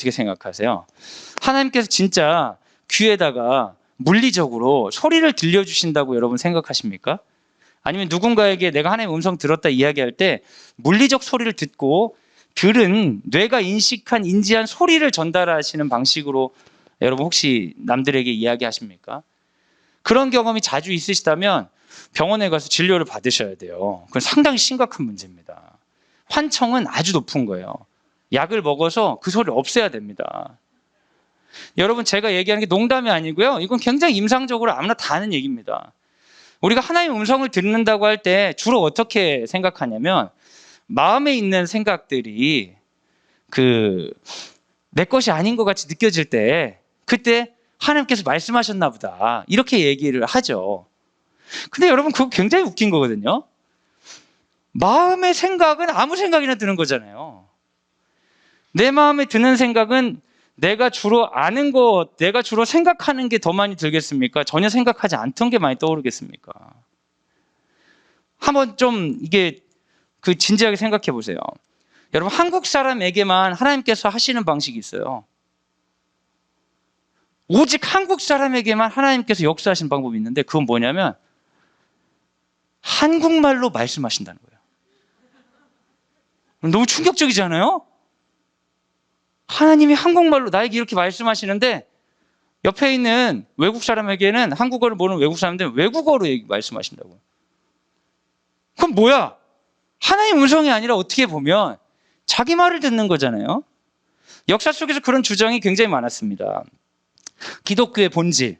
어떻게 생각하세요? 하나님께서 진짜 귀에다가 물리적으로 소리를 들려주신다고 여러분 생각하십니까? 아니면 누군가에게 내가 하나님의 음성 들었다 이야기할 때 물리적 소리를 듣고 들은 뇌가 인지한 소리를 전달하시는 방식으로 여러분 혹시 남들에게 이야기하십니까? 그런 경험이 자주 있으시다면 병원에 가서 진료를 받으셔야 돼요. 그건 상당히 심각한 문제입니다. 환청은 아주 높은 거예요. 약을 먹어서 그 소리를 없애야 됩니다. 여러분, 제가 얘기하는 게 농담이 아니고요. 이건 굉장히 임상적으로 아무나 다 아는 얘기입니다. 우리가 하나님의 음성을 듣는다고 할 때 주로 어떻게 생각하냐면 마음에 있는 생각들이 내 것이 아닌 것 같이 느껴질 때 그때 하나님께서 말씀하셨나 보다 이렇게 얘기를 하죠. 근데 여러분, 그거 굉장히 웃긴 거거든요. 마음의 생각은 아무 생각이나 드는 거잖아요. 내 마음에 드는 생각은 내가 주로 아는 것, 내가 주로 생각하는 게 더 많이 들겠습니까? 전혀 생각하지 않던 게 많이 떠오르겠습니까? 한번 좀 진지하게 생각해 보세요. 여러분, 한국 사람에게만 하나님께서 하시는 방식이 있어요. 오직 한국 사람에게만 하나님께서 역사하신 방법이 있는데 그건 뭐냐면 한국말로 말씀하신다는 거예요. 너무 충격적이지 않아요? 하나님이 한국말로 나에게 이렇게 말씀하시는데 옆에 있는 외국 사람에게는, 한국어를 모르는 외국 사람들은 외국어로 말씀하신다고요. 그럼 뭐야? 하나님 음성이 아니라 어떻게 보면 자기 말을 듣는 거잖아요. 역사 속에서 그런 주장이 굉장히 많았습니다. 기독교의 본질,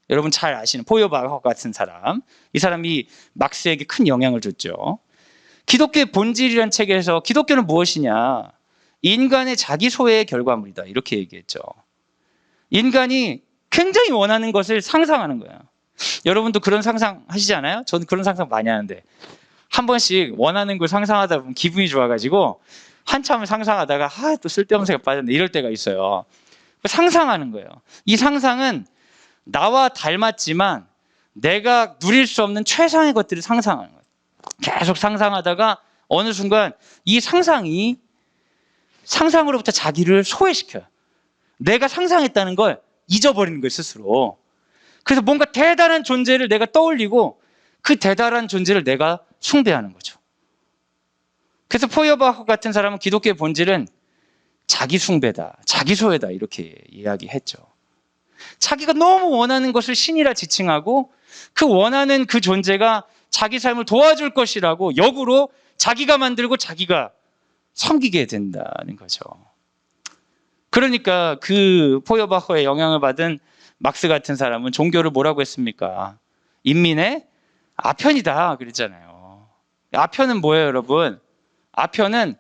여러분 잘 아시는 포요바흐 같은 사람, 이 사람이 막스에게 큰 영향을 줬죠. 기독교의 본질이라는 책에서 기독교는 무엇이냐? 인간의 자기 소외의 결과물이다 이렇게 얘기했죠. 인간이 굉장히 원하는 것을 상상하는 거예요. 여러분도 그런 상상 하시지 않아요? 저는 그런 상상 많이 하는데 한 번씩 원하는 걸 상상하다 보면 기분이 좋아가지고 한참을 상상하다가 또 쓸데없는 생각 빠졌네 이럴 때가 있어요. 상상하는 거예요. 이 상상은 나와 닮았지만 내가 누릴 수 없는 최상의 것들을 상상하는 거예요. 계속 상상하다가 어느 순간 이 상상이 상상으로부터 자기를 소외시켜요. 내가 상상했다는 걸 잊어버리는 거예요, 스스로. 그래서 뭔가 대단한 존재를 내가 떠올리고 그 대단한 존재를 내가 숭배하는 거죠. 그래서 포여바흐 같은 사람은 기독교의 본질은 자기 숭배다, 자기 소외다 이렇게 이야기했죠. 자기가 너무 원하는 것을 신이라 지칭하고 그 원하는 그 존재가 자기 삶을 도와줄 것이라고 역으로 자기가 만들고 자기가 섬기게 된다는 거죠. 그러니까 그 포여바흐의 영향을 받은 막스 같은 사람은 종교를 뭐라고 했습니까? 인민의 아편이다 그랬잖아요. 아편은 뭐예요, 여러분? 아편은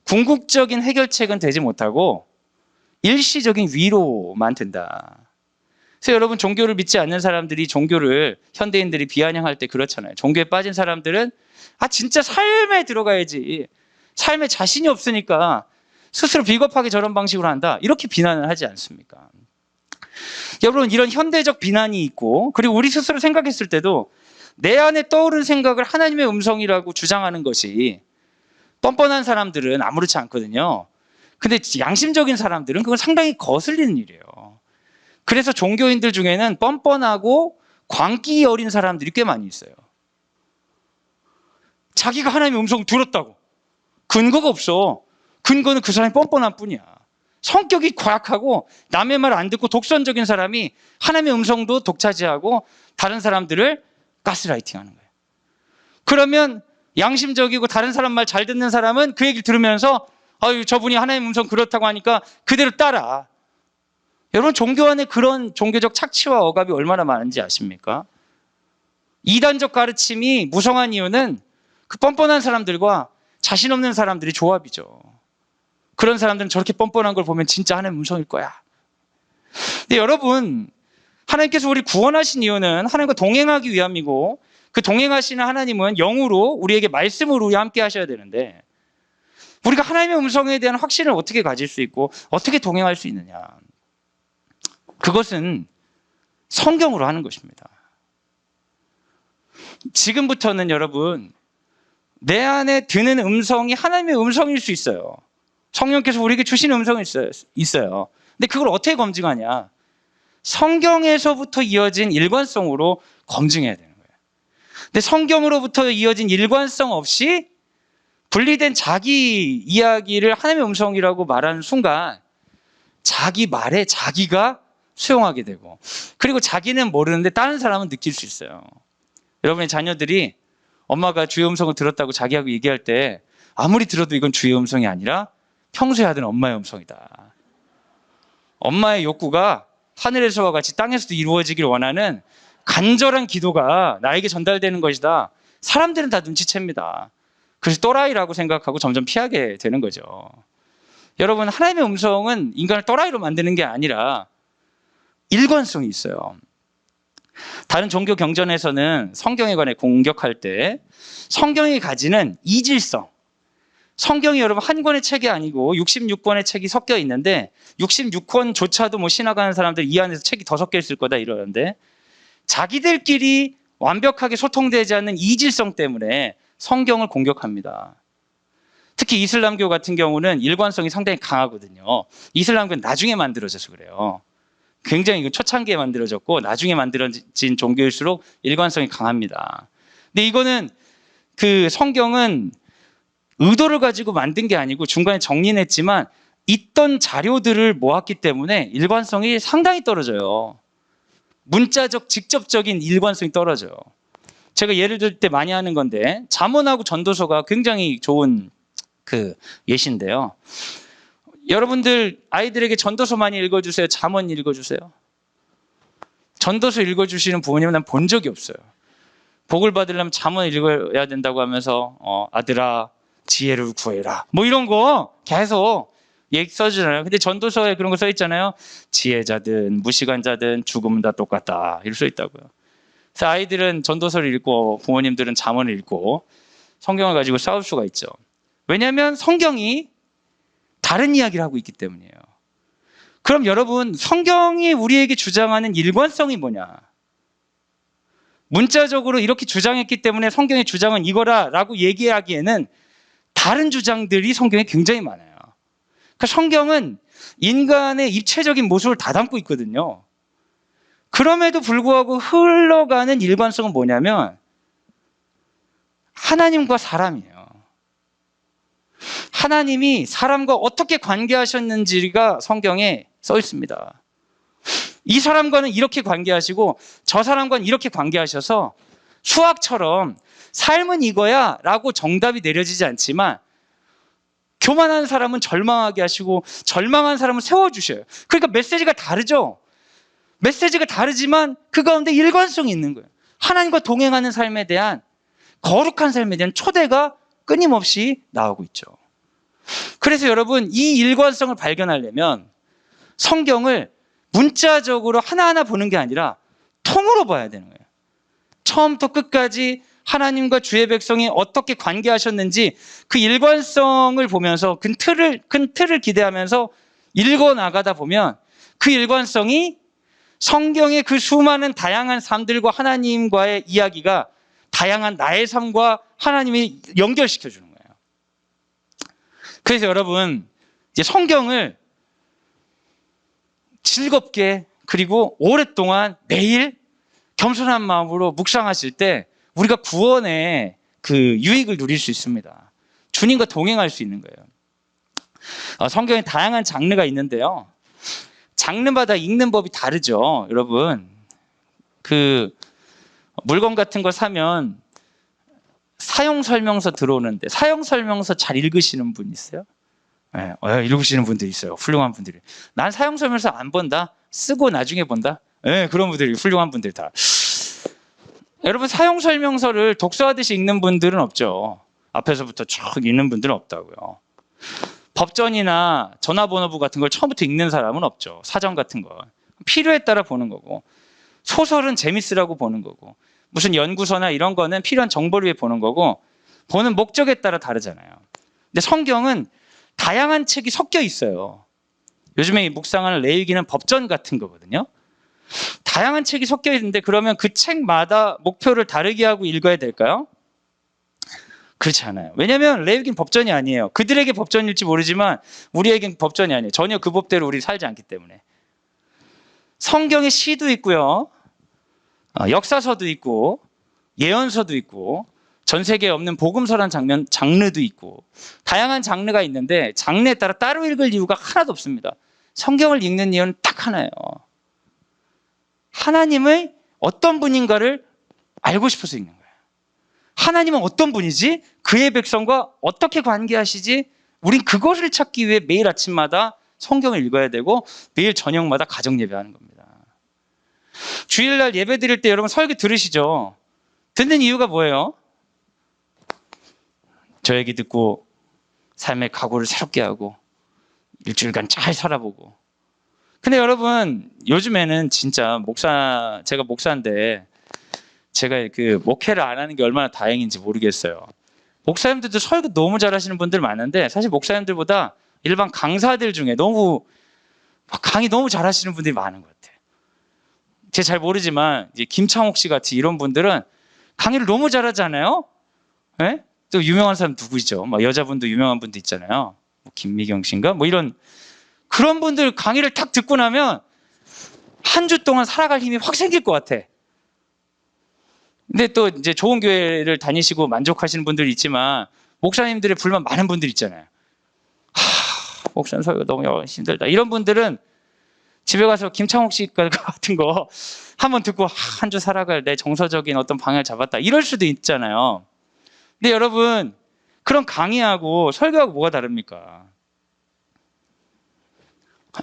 궁극적인 해결책은 되지 못하고 일시적인 위로만 된다. 그래서 여러분, 종교를 믿지 않는 사람들이 종교를 현대인들이 비아냥할 때 그렇잖아요. 종교에 빠진 사람들은 진짜 삶에 들어가야지. 삶에 자신이 없으니까 스스로 비겁하게 저런 방식으로 한다. 이렇게 비난을 하지 않습니까? 여러분, 이런 현대적 비난이 있고 그리고 우리 스스로 생각했을 때도 내 안에 떠오른 생각을 하나님의 음성이라고 주장하는 것이 뻔뻔한 사람들은 아무렇지 않거든요. 근데 양심적인 사람들은 그건 상당히 거슬리는 일이에요. 그래서 종교인들 중에는 뻔뻔하고 광기 어린 사람들이 꽤 많이 있어요. 자기가 하나님의 음성을 들었다고. 근거가 없어. 근거는 그 사람이 뻔뻔한 뿐이야. 성격이 고약하고 남의 말 안 듣고 독선적인 사람이 하나님의 음성도 독차지하고 다른 사람들을 가스라이팅하는 거예요. 그러면 양심적이고 다른 사람 말 잘 듣는 사람은 그 얘기를 들으면서 저분이 하나님의 음성 그렇다고 하니까 그대로 따라. 여러분, 종교 안에 그런 종교적 착취와 억압이 얼마나 많은지 아십니까? 이단적 가르침이 무성한 이유는 그 뻔뻔한 사람들과 자신 없는 사람들이 조합이죠. 그런 사람들은 저렇게 뻔뻔한 걸 보면 진짜 하나님의 음성일 거야. 근데 여러분, 하나님께서 우리 구원하신 이유는 하나님과 동행하기 위함이고 그 동행하시는 하나님은 영으로 우리에게 말씀으로 우리 함께 하셔야 되는데 우리가 하나님의 음성에 대한 확신을 어떻게 가질 수 있고 어떻게 동행할 수 있느냐? 그것은 성경으로 하는 것입니다. 지금부터는 여러분, 내 안에 드는 음성이 하나님의 음성일 수 있어요. 성령께서 우리에게 주시는 음성이 있어요. 근데 그걸 어떻게 검증하냐? 성경에서부터 이어진 일관성으로 검증해야 되는 거예요. 근데 성경으로부터 이어진 일관성 없이 분리된 자기 이야기를 하나님의 음성이라고 말하는 순간 자기 말에 자기가 수용하게 되고, 그리고 자기는 모르는데 다른 사람은 느낄 수 있어요. 여러분의 자녀들이 엄마가 주의 음성을 들었다고 자기하고 얘기할 때 아무리 들어도 이건 주의 음성이 아니라 평소에 하던 엄마의 음성이다. 엄마의 욕구가 하늘에서와 같이 땅에서도 이루어지길 원하는 간절한 기도가 나에게 전달되는 것이다. 사람들은 다 눈치챕니다. 그래서 또라이라고 생각하고 점점 피하게 되는 거죠. 여러분, 하나님의 음성은 인간을 또라이로 만드는 게 아니라 일관성이 있어요. 다른 종교 경전에서는 성경에 관해 공격할 때 성경이 가지는 이질성, 성경이 여러분 한 권의 책이 아니고 66권의 책이 섞여 있는데 66권조차도 뭐 신학하는 사람들 이 안에서 책이 더 섞여 있을 거다 이러는데, 자기들끼리 완벽하게 소통되지 않는 이질성 때문에 성경을 공격합니다. 특히 이슬람교 같은 경우는 일관성이 상당히 강하거든요. 이슬람교는 나중에 만들어져서 그래요. 굉장히 초창기에 만들어졌고 나중에 만들어진 종교일수록 일관성이 강합니다. 근데 이거는 그 성경은 의도를 가지고 만든 게 아니고 중간에 정리했지만 있던 자료들을 모았기 때문에 일관성이 상당히 떨어져요. 문자적 직접적인 일관성이 떨어져요. 제가 예를 들 때 많이 하는 건데 잠언하고 전도서가 굉장히 좋은 그 예시인데요. 여러분들 아이들에게 전도서 많이 읽어주세요? 잠언 읽어주세요? 전도서 읽어주시는 부모님은 난 본 적이 없어요. 복을 받으려면 잠언 읽어야 된다고 하면서 아들아 지혜를 구해라 뭐 이런 거 계속 얘기 써주잖아요. 근데 전도서에 그런 거 써 있잖아요. 지혜자든 무시간자든 죽음은 다 똑같다 이렇게 써 있다고요. 그래서 아이들은 전도서를 읽고 부모님들은 잠언을 읽고 성경을 가지고 싸울 수가 있죠. 왜냐하면 성경이 다른 이야기를 하고 있기 때문이에요. 그럼 여러분, 성경이 우리에게 주장하는 일관성이 뭐냐? 문자적으로 이렇게 주장했기 때문에 성경의 주장은 이거라 라고 얘기하기에는 다른 주장들이 성경에 굉장히 많아요. 그러니까 성경은 인간의 입체적인 모습을 다 담고 있거든요. 그럼에도 불구하고 흘러가는 일관성은 뭐냐면 하나님과 사람이에요. 하나님이 사람과 어떻게 관계하셨는지가 성경에 써 있습니다. 이 사람과는 이렇게 관계하시고 저 사람과는 이렇게 관계하셔서 수학처럼 삶은 이거야 라고 정답이 내려지지 않지만 교만한 사람은 절망하게 하시고 절망한 사람은 세워주셔요. 그러니까 메시지가 다르죠. 메시지가 다르지만 그 가운데 일관성이 있는 거예요. 하나님과 동행하는 삶에 대한 거룩한 삶에 대한 초대가 끊임없이 나오고 있죠. 그래서 여러분, 이 일관성을 발견하려면 성경을 문자적으로 하나하나 보는 게 아니라 통으로 봐야 되는 거예요. 처음부터 끝까지 하나님과 주의 백성이 어떻게 관계하셨는지 그 일관성을 보면서 큰 틀을 기대하면서 읽어 나가다 보면 그 일관성이 성경의 그 수많은 다양한 삶들과 하나님과의 이야기가 다양한 나의 삶과 하나님이 연결시켜 주는 거예요. 그래서 여러분, 이제 성경을 즐겁게 그리고 오랫동안 매일 겸손한 마음으로 묵상하실 때 우리가 구원의 그 유익을 누릴 수 있습니다. 주님과 동행할 수 있는 거예요. 성경에 다양한 장르가 있는데요. 장르마다 읽는 법이 다르죠. 여러분, 그 물건 같은 거 사면 사용 설명서 들어오는데 사용 설명서 잘 읽으시는 분 있어요? 네, 읽으시는 분들이 있어요. 훌륭한 분들이. 난 사용 설명서 안 본다. 쓰고 나중에 본다. 네, 그런 분들이 훌륭한 분들 다. 여러분, 사용 설명서를 독서하듯이 읽는 분들은 없죠. 앞에서부터 쭉 읽는 분들은 없다고요. 법전이나 전화번호부 같은 걸 처음부터 읽는 사람은 없죠. 사전 같은 거. 필요에 따라 보는 거고, 소설은 재밌으라고 보는 거고, 무슨 연구서나 이런 거는 필요한 정보를 위해 보는 거고, 보는 목적에 따라 다르잖아요. 근데 성경은 다양한 책이 섞여 있어요. 요즘에 묵상하는 레일기는 법전 같은 거거든요. 다양한 책이 섞여 있는데 그러면 그 책마다 목표를 다르게 하고 읽어야 될까요? 그렇지 않아요. 왜냐하면 레위기는 법전이 아니에요. 그들에게 법전일지 모르지만 우리에겐 법전이 아니에요. 전혀 그 법대로 우리 살지 않기 때문에. 성경에 시도 있고요. 역사서도 있고 예언서도 있고 전 세계에 없는 복음서란 장르도 있고 다양한 장르가 있는데 장르에 따라 따로 읽을 이유가 하나도 없습니다. 성경을 읽는 이유는 딱 하나예요. 하나님의 어떤 분인가를 알고 싶어서 읽는 거예요. 하나님은 어떤 분이지? 그의 백성과 어떻게 관계하시지? 우린 그것을 찾기 위해 매일 아침마다 성경을 읽어야 되고 매일 저녁마다 가정 예배하는 겁니다. 주일날 예배 드릴 때 여러분 설교 들으시죠? 듣는 이유가 뭐예요? 저 얘기 듣고 삶의 각오를 새롭게 하고 일주일간 잘 살아보고. 근데 여러분 요즘에는 진짜 제가 목사인데 제가 그 목회를 안 하는 게 얼마나 다행인지 모르겠어요. 목사님들도 설교 너무 잘하시는 분들 많은데 사실 목사님들보다 일반 강사들 중에 강의 너무 잘하시는 분들이 많은 것 같아요. 제가 잘 모르지만 이제 김창옥 씨 같이 이런 분들은 강의를 너무 잘하잖아요. 네? 또 유명한 사람 누구죠? 막 여자분도 유명한 분도 있잖아요. 뭐 김미경 씨인가? 뭐 이런 그런 분들 강의를 탁 듣고 나면 한 주 동안 살아갈 힘이 확 생길 것 같아. 근데 또 이제 좋은 교회를 다니시고 만족하시는 분들이 있지만 목사님들의 불만 많은 분들 있잖아요. 목사님 설교 너무 힘들다. 이런 분들은 집에 가서 김창옥 씨 같은 거 한번 듣고 한 주 살아갈 내 정서적인 어떤 방향을 잡았다. 이럴 수도 있잖아요. 근데 여러분 그런 강의하고 설교하고 뭐가 다릅니까?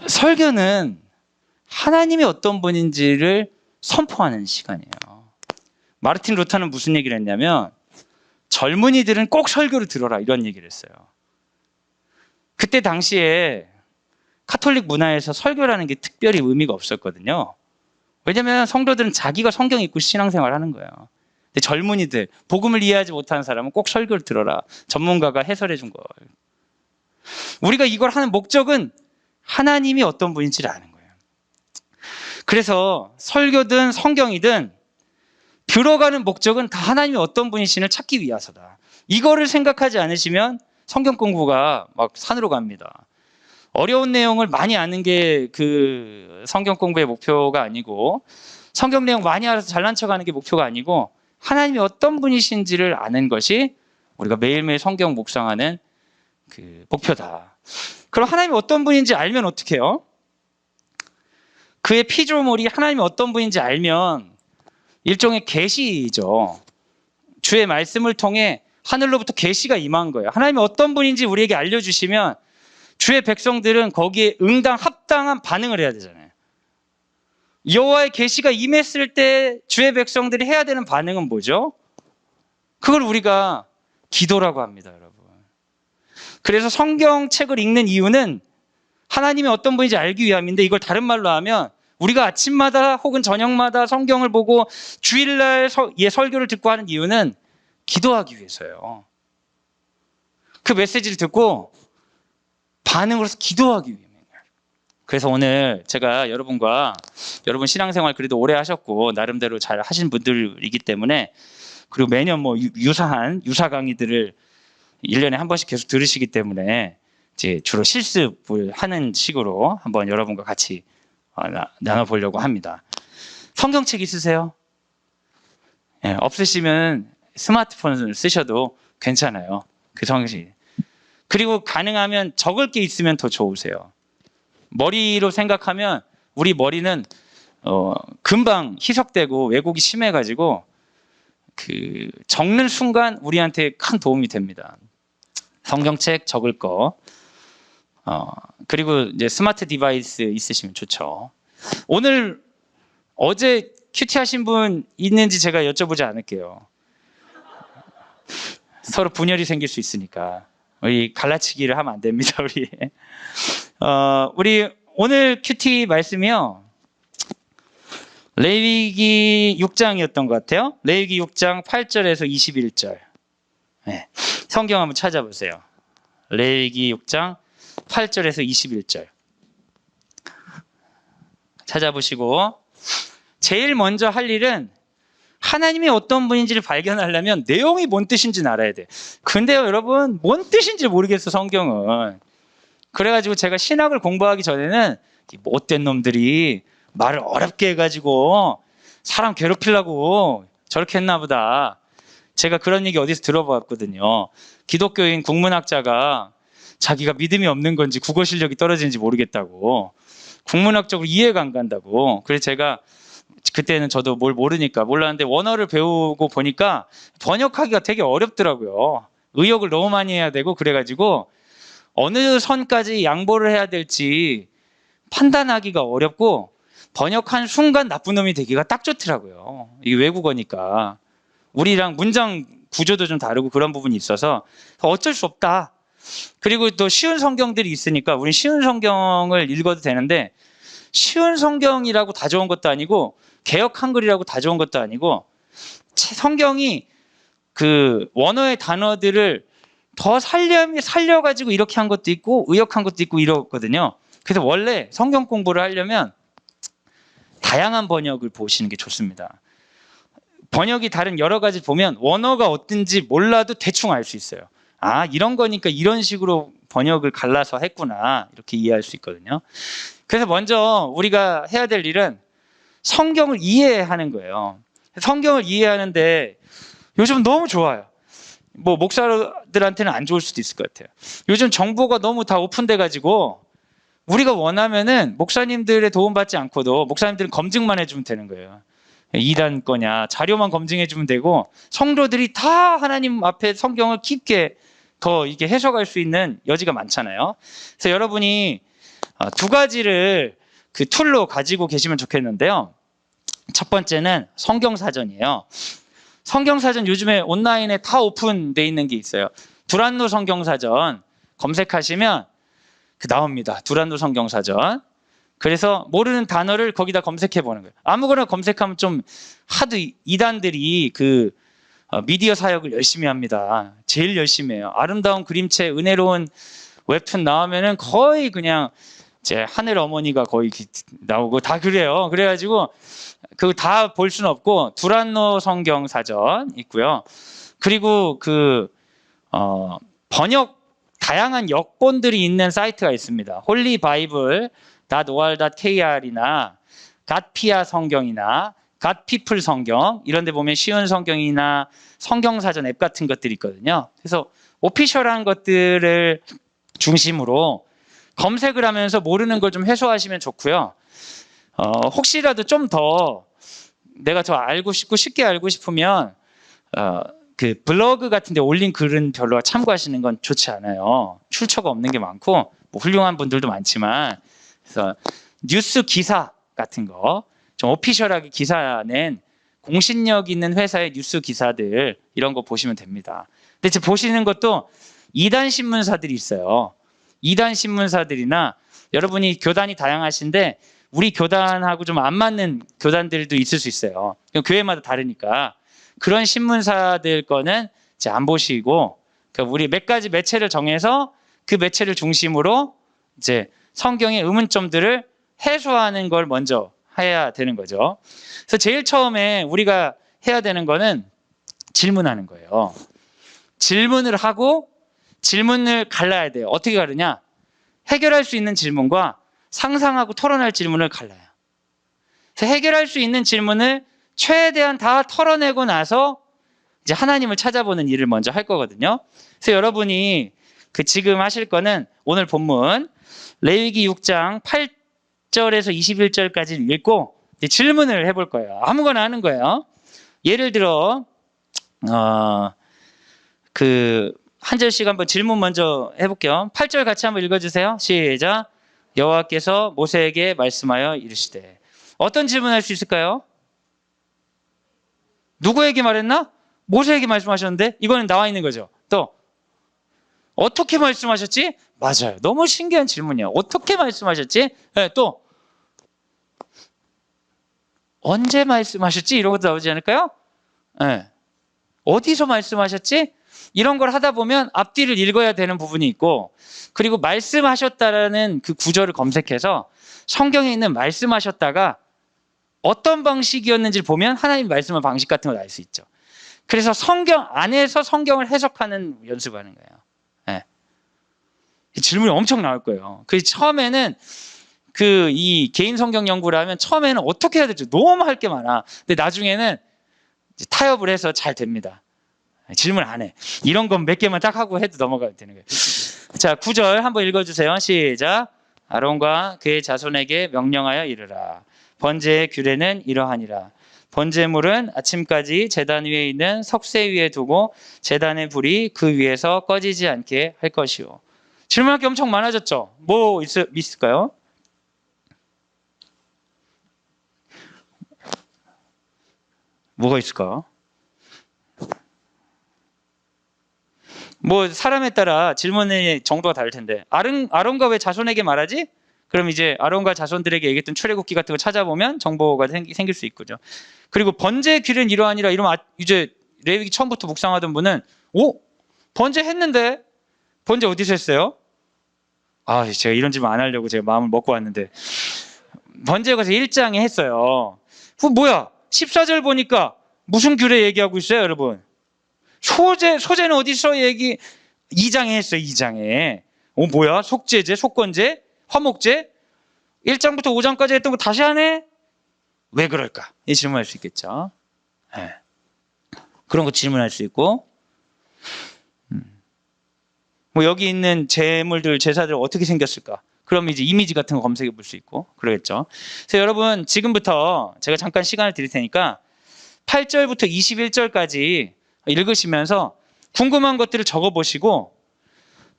설교는 하나님이 어떤 분인지를 선포하는 시간이에요. 마르틴 루터는 무슨 얘기를 했냐면 젊은이들은 꼭 설교를 들어라 이런 얘기를 했어요. 그때 당시에 카톨릭 문화에서 설교라는 게 특별히 의미가 없었거든요. 왜냐하면 성도들은 자기가 성경 읽고 신앙생활 하는 거예요. 근데 젊은이들, 복음을 이해하지 못하는 사람은 꼭 설교를 들어라. 전문가가 해설해 준 걸. 우리가 이걸 하는 목적은 하나님이 어떤 분인지를 아는 거예요. 그래서 설교든 성경이든 들어가는 목적은 다 하나님이 어떤 분이신을 찾기 위해서다. 이거를 생각하지 않으시면 성경 공부가 막 산으로 갑니다. 어려운 내용을 많이 아는 게 그 성경 공부의 목표가 아니고 성경 내용 많이 알아서 잘난 척하는 게 목표가 아니고 하나님이 어떤 분이신지를 아는 것이 우리가 매일매일 성경 묵상하는 그 목표다. 그럼 하나님이 어떤 분인지 알면 어떻게 해요? 그의 피조물이 하나님이 어떤 분인지 알면 일종의 계시죠. 주의 말씀을 통해 하늘로부터 계시가 임한 거예요. 하나님이 어떤 분인지 우리에게 알려주시면 주의 백성들은 거기에 합당한 반응을 해야 되잖아요. 여호와의 계시가 임했을 때 주의 백성들이 해야 되는 반응은 뭐죠? 그걸 우리가 기도라고 합니다, 여러분. 그래서 성경책을 읽는 이유는 하나님이 어떤 분인지 알기 위함인데 이걸 다른 말로 하면 우리가 아침마다 혹은 저녁마다 성경을 보고 주일날 설교를 듣고 하는 이유는 기도하기 위해서예요. 그 메시지를 듣고 반응으로서 기도하기 위해서예요. 그래서 오늘 제가 여러분 신앙생활 그래도 오래 하셨고 나름대로 잘 하신 분들이기 때문에 그리고 매년 뭐 유사한 유사 강의들을 1년에 한 번씩 계속 들으시기 때문에 이제 주로 실습을 하는 식으로 한번 여러분과 같이 나눠보려고 합니다. 성경책 있으세요? 네, 없으시면 스마트폰을 쓰셔도 괜찮아요. 그 성경책. 그리고 가능하면 적을 게 있으면 더 좋으세요. 머리로 생각하면 우리 머리는 금방 희석되고 왜곡이 심해가지고 그 적는 순간 우리한테 큰 도움이 됩니다. 성경책 적을 거. 그리고 이제 스마트 디바이스 있으시면 좋죠. 어제 큐티 하신 분 있는지 제가 여쭤보지 않을게요. 서로 분열이 생길 수 있으니까. 우리 갈라치기를 하면 안 됩니다, 우리 오늘 큐티 말씀이요. 레위기 6장이었던 것 같아요. 레위기 6장 8절에서 21절. 네. 성경 한번 찾아보세요. 레위기 6장 8절에서 21절. 찾아보시고 제일 먼저 할 일은 하나님이 어떤 분인지를 발견하려면 내용이 뭔 뜻인지는 알아야 돼. 근데요, 여러분, 뭔 뜻인지 모르겠어, 성경은. 그래가지고 제가 신학을 공부하기 전에는 이 못된 놈들이 말을 어렵게 해가지고 사람 괴롭히려고 저렇게 했나 보다. 제가 그런 얘기 어디서 들어봤거든요. 기독교인 국문학자가 자기가 믿음이 없는 건지 국어 실력이 떨어지는지 모르겠다고. 국문학적으로 이해가 안 간다고. 그래서 제가 그때는 저도 뭘 모르니까 몰랐는데 원어를 배우고 보니까 번역하기가 되게 어렵더라고요. 의역을 너무 많이 해야 되고 그래가지고 어느 선까지 양보를 해야 될지 판단하기가 어렵고 번역한 순간 나쁜 놈이 되기가 딱 좋더라고요. 이게 외국어니까. 우리랑 문장 구조도 좀 다르고 그런 부분이 있어서 어쩔 수 없다. 그리고 또 쉬운 성경들이 있으니까 우린 쉬운 성경을 읽어도 되는데 쉬운 성경이라고 다 좋은 것도 아니고 개역 한글이라고 다 좋은 것도 아니고 성경이 그 원어의 단어들을 더 살려가지고 이렇게 한 것도 있고 의역한 것도 있고 이렇거든요. 그래서 원래 성경 공부를 하려면 다양한 번역을 보시는 게 좋습니다. 번역이 다른 여러 가지 보면 원어가 어떤지 몰라도 대충 알 수 있어요. 아, 이런 거니까 이런 식으로 번역을 갈라서 했구나 이렇게 이해할 수 있거든요. 그래서 먼저 우리가 해야 될 일은 성경을 이해하는 거예요. 성경을 이해하는데 요즘 너무 좋아요. 뭐 목사들한테는 안 좋을 수도 있을 것 같아요. 요즘 정보가 너무 다 오픈돼 가지고 우리가 원하면은 목사님들의 도움받지 않고도 목사님들은 검증만 해주면 되는 거예요. 이단 거냐 자료만 검증해주면 되고 성도들이 다 하나님 앞에 성경을 깊게 더 이게 해석할 수 있는 여지가 많잖아요. 그래서 여러분이 두 가지를 그 툴로 가지고 계시면 좋겠는데요. 첫 번째는 성경사전이에요. 성경사전 요즘에 온라인에 다 오픈돼 있는 게 있어요. 두란노 성경사전 검색하시면 나옵니다. 두란노 성경사전. 그래서 모르는 단어를 거기다 검색해 보는 거예요. 아무거나 검색하면 좀 하도 이단들이 그 미디어 사역을 열심히 합니다. 제일 열심히 해요. 아름다운 그림체, 은혜로운 웹툰 나오면은 거의 그냥 제 하늘 어머니가 거의 나오고 다 그래요. 그래가지고 그 다 볼 수는 없고 두란노 성경사전 있고요. 그리고 번역 다양한 역본들이 있는 사이트가 있습니다. holybible.or.kr이나 갓피아 성경이나 갓피플 성경 이런 데 보면 쉬운 성경이나 성경사전 앱 같은 것들이 있거든요. 그래서 오피셜한 것들을 중심으로 검색을 하면서 모르는 걸 좀 해소하시면 좋고요. 혹시라도 좀 더 내가 더 알고 싶고 쉽게 알고 싶으면 그 블로그 같은 데 올린 글은 별로 참고하시는 건 좋지 않아요. 출처가 없는 게 많고 뭐 훌륭한 분들도 많지만 그래서 뉴스 기사 같은 거 좀 오피셜하게 기사 낸 공신력 있는 회사의 뉴스 기사들 이런 거 보시면 됩니다. 근데 지금 보시는 것도 이단 신문사들이 있어요. 이단 신문사들이나 여러분이 교단이 다양하신데 우리 교단하고 좀 안 맞는 교단들도 있을 수 있어요. 교회마다 다르니까 그런 신문사들 거는 이제 안 보시고 그러니까 우리 몇 가지 매체를 정해서 그 매체를 중심으로 이제 성경의 의문점들을 해소하는 걸 먼저 해야 되는 거죠. 그래서 제일 처음에 우리가 해야 되는 거는 질문하는 거예요. 질문을 하고 질문을 갈라야 돼요. 어떻게 가르냐? 해결할 수 있는 질문과 상상하고 토론할 질문을 갈라요. 그래서 해결할 수 있는 질문을 최대한 다 털어내고 나서 이제 하나님을 찾아보는 일을 먼저 할 거거든요. 그래서 여러분이 지금 하실 거는 오늘 본문 레위기 6장 8절에서 21절까지 읽고 이제 질문을 해볼 거예요. 아무거나 하는 거예요. 예를 들어 한 절씩 한번 질문 먼저 해볼게요. 8절 같이 한번 읽어주세요. 시작. 여호와께서 모세에게 말씀하여 이르시되. 어떤 질문할 수 있을까요? 누구에게 말했나? 모세에게 말씀하셨는데 이거는 나와 있는 거죠. 또 어떻게 말씀하셨지? 맞아요. 너무 신기한 질문이에요. 어떻게 말씀하셨지? 네, 또 언제 말씀하셨지? 이런 것도 나오지 않을까요? 네. 어디서 말씀하셨지? 이런 걸 하다 보면 앞뒤를 읽어야 되는 부분이 있고 그리고 말씀하셨다라는 그 구절을 검색해서 성경에 있는 말씀하셨다가 어떤 방식이었는지를 보면 하나님 말씀의 방식 같은 걸 알 수 있죠. 그래서 성경 안에서 성경을 해석하는 연습하는 거예요. 네. 질문이 엄청 나올 거예요. 그 처음에는 이 개인 성경 연구를 하면 처음에는 어떻게 해야 될지 너무 할 게 많아. 근데 나중에는 타협을 해서 잘 됩니다. 질문 안 해. 이런 건 몇 개만 딱 하고 해도 넘어가야 되는 거예요. 자, 9절 한번 읽어주세요. 시작. 아론과 그의 자손에게 명령하여 이르라. 번제의 규례는 이러하니라. 번제물은 아침까지 제단 위에 있는 석쇠 위에 두고 제단의 불이 그 위에서 꺼지지 않게 할 것이요. 질문할 게 엄청 많아졌죠. 뭐 있을까요? 뭐가 있을까? 뭐 사람에 따라 질문의 정도가 다를 텐데 아론과 왜 자손에게 말하지? 그럼 이제 아론과 자손들에게 얘기했던 출애굽기 같은 거 찾아보면 정보가 생길 수 있고요. 그리고 번제의 규례는 이러하니라 이러면 이제 레위기 처음부터 묵상하던 분은 번제 했는데 번제 어디서 했어요? 제가 이런 질문 안 하려고 제가 마음을 먹고 왔는데 번제에 가서 1장에 했어요. 뭐야? 14절 보니까 무슨 규례 얘기하고 있어요, 여러분? 소제는 어디서 2장에 했어요, 2장에. 뭐야? 속죄제, 속건제, 화목제? 1장부터 5장까지 했던 거 다시 하네? 왜 그럴까? 이 질문할 수 있겠죠. 네. 그런 거 질문할 수 있고, 뭐 여기 있는 제물들, 제사들 어떻게 생겼을까? 그럼 이제 이미지 같은 거 검색해 볼 수 있고, 그러겠죠. 그래서 여러분, 지금부터 제가 잠깐 시간을 드릴 테니까 8절부터 21절까지 읽으시면서 궁금한 것들을 적어 보시고,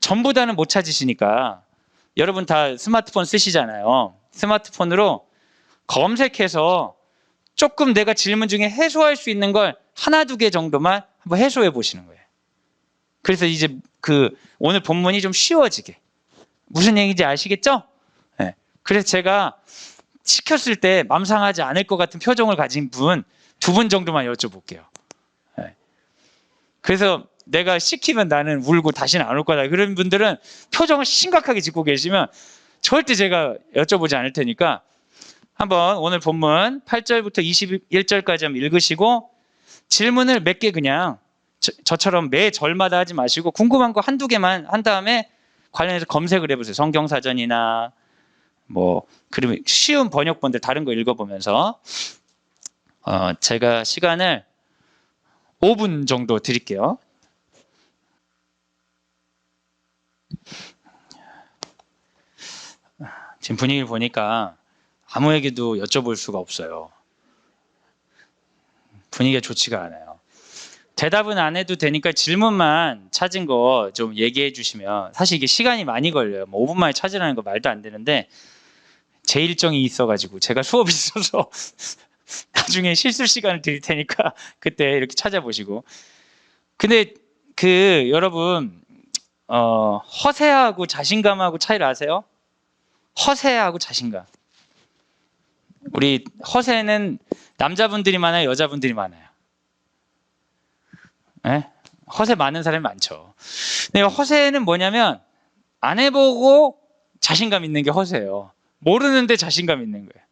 전부 다는 못 찾으시니까 여러분 다 스마트폰 쓰시잖아요. 스마트폰으로 검색해서 조금 내가 질문 중에 해소할 수 있는 걸 하나 두 개 정도만 한번 해소해 보시는 거예요. 그래서 이제 오늘 본문이 좀 쉬워지게. 무슨 얘기인지 아시겠죠? 네. 그래서 제가 시켰을 때 맘상하지 않을 것 같은 표정을 가진 분 2분 정도만 여쭤볼게요. 네. 그래서 내가 시키면 나는 울고 다시는 안 올 거다. 그런 분들은 표정을 심각하게 짓고 계시면 절대 제가 여쭤보지 않을 테니까 한번 오늘 본문 8절부터 21절까지 한번 읽으시고 질문을 몇 개 그냥 저처럼 매 절마다 하지 마시고 궁금한 거 한두 개만 한 다음에 관련해서 검색을 해보세요. 성경사전이나 그리고 쉬운 번역본들 다른 거 읽어보면서 제가 시간을 5분 정도 드릴게요. 지금 분위기를 보니까 아무에게도 여쭤볼 수가 없어요. 분위기가 좋지가 않아요. 대답은 안 해도 되니까 질문만 찾은 거 좀 얘기해 주시면, 사실 이게 시간이 많이 걸려요. 5분 만에 찾으라는 거 말도 안 되는데 제 일정이 있어가지고 제가 수업이 있어서 나중에 실수 시간을 드릴 테니까 그때 이렇게 찾아보시고. 근데 여러분 허세하고 자신감하고 차이를 아세요? 허세하고 자신감. 우리 허세는 남자분들이 많아요, 여자분들이 많아요? 네? 허세 많은 사람이 많죠. 근데 허세는 뭐냐면 안 해보고 자신감 있는 게 허세예요. 모르는데 자신감 있는 거예요.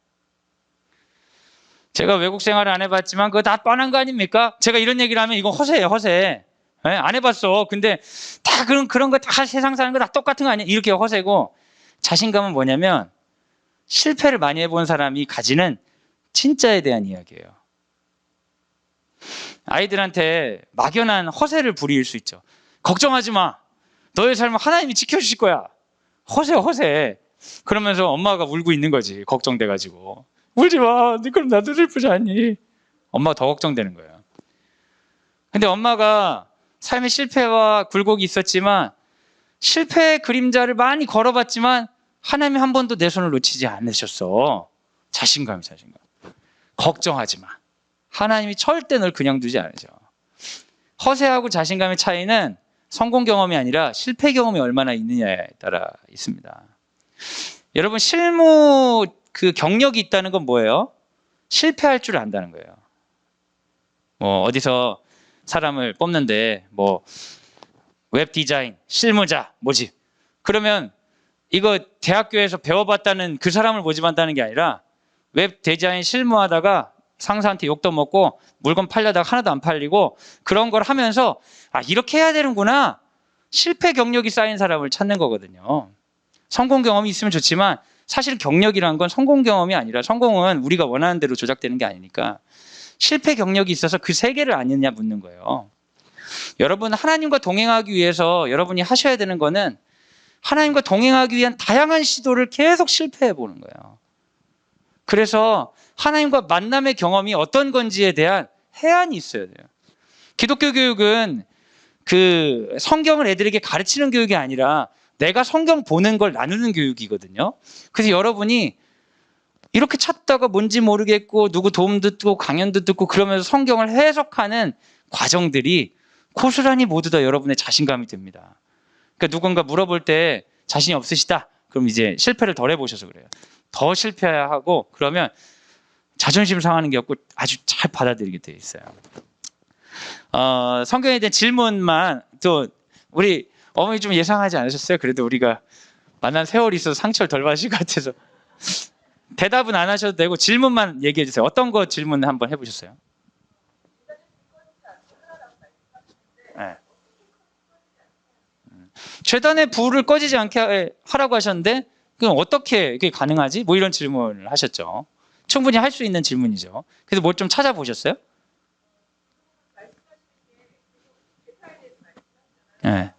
제가 외국 생활을 안 해봤지만 그거 다 뻔한 거 아닙니까? 제가 이런 얘기를 하면 이건 허세예요, 허세. 네? 안 해봤어. 근데 다 그런 거 다 세상 사는 거 다 똑같은 거 아니야? 이렇게 허세고, 자신감은 뭐냐면 실패를 많이 해본 사람이 가지는 진짜에 대한 이야기예요. 아이들한테 막연한 허세를 부릴 수 있죠. 걱정하지 마. 너의 삶은 하나님이 지켜주실 거야. 허세. 그러면서 엄마가 울고 있는 거지. 걱정돼가지고. 울지 마. 그럼 나도 슬프지 않니? 엄마가 더 걱정되는 거예요. 근데 엄마가 삶의 실패와 굴곡이 있었지만 실패의 그림자를 많이 걸어봤지만 하나님이 한 번도 내 손을 놓치지 않으셨어. 자신감. 걱정하지 마. 하나님이 절대 널 그냥 두지 않으셔. 허세하고 자신감의 차이는 성공 경험이 아니라 실패 경험이 얼마나 있느냐에 따라 있습니다. 여러분, 실무 경력이 있다는 건 뭐예요? 실패할 줄 안다는 거예요. 어디서 사람을 뽑는데 웹 디자인, 실무자 모집. 그러면 이거 대학교에서 배워봤다는 그 사람을 모집한다는 게 아니라 웹 디자인 실무하다가 상사한테 욕도 먹고 물건 팔려다가 하나도 안 팔리고 그런 걸 하면서 아, 이렇게 해야 되는구나. 실패 경력이 쌓인 사람을 찾는 거거든요. 성공 경험이 있으면 좋지만 사실 경력이란 건 성공 경험이 아니라 성공은 우리가 원하는 대로 조작되는 게 아니니까 실패 경력이 있어서 그 세 개를 아느냐 묻는 거예요. 여러분 하나님과 동행하기 위해서 여러분이 하셔야 되는 거는 하나님과 동행하기 위한 다양한 시도를 계속 실패해 보는 거예요. 그래서 하나님과 만남의 경험이 어떤 건지에 대한 해안이 있어야 돼요. 기독교 교육은 그 성경을 애들에게 가르치는 교육이 아니라 내가 성경 보는 걸 나누는 교육이거든요. 그래서 여러분이 이렇게 찾다가 뭔지 모르겠고 누구 도움 듣고 강연도 듣고 그러면서 성경을 해석하는 과정들이 고스란히 모두 다 여러분의 자신감이 됩니다. 그러니까 누군가 물어볼 때 자신이 없으시다. 그럼 이제 실패를 덜 해보셔서 그래요. 더 실패하고 그러면 자존심 상하는 게 없고 아주 잘 받아들이게 돼 있어요. 성경에 대한 질문만 또 우리 어머니 좀 예상하지 않으셨어요? 그래도 우리가 만난 세월이 있어서 상처를 덜 받으실 것 같아서 대답은 안 하셔도 되고 질문만 얘기해 주세요. 어떤 거 질문 한번 해보셨어요? 네. 최단의 불을 꺼지지 않게 하라고 하셨는데 그럼 어떻게 그게 가능하지? 뭐 이런 질문을 하셨죠. 충분히 할 수 있는 질문이죠. 그래서 뭘 좀 찾아보셨어요? 네.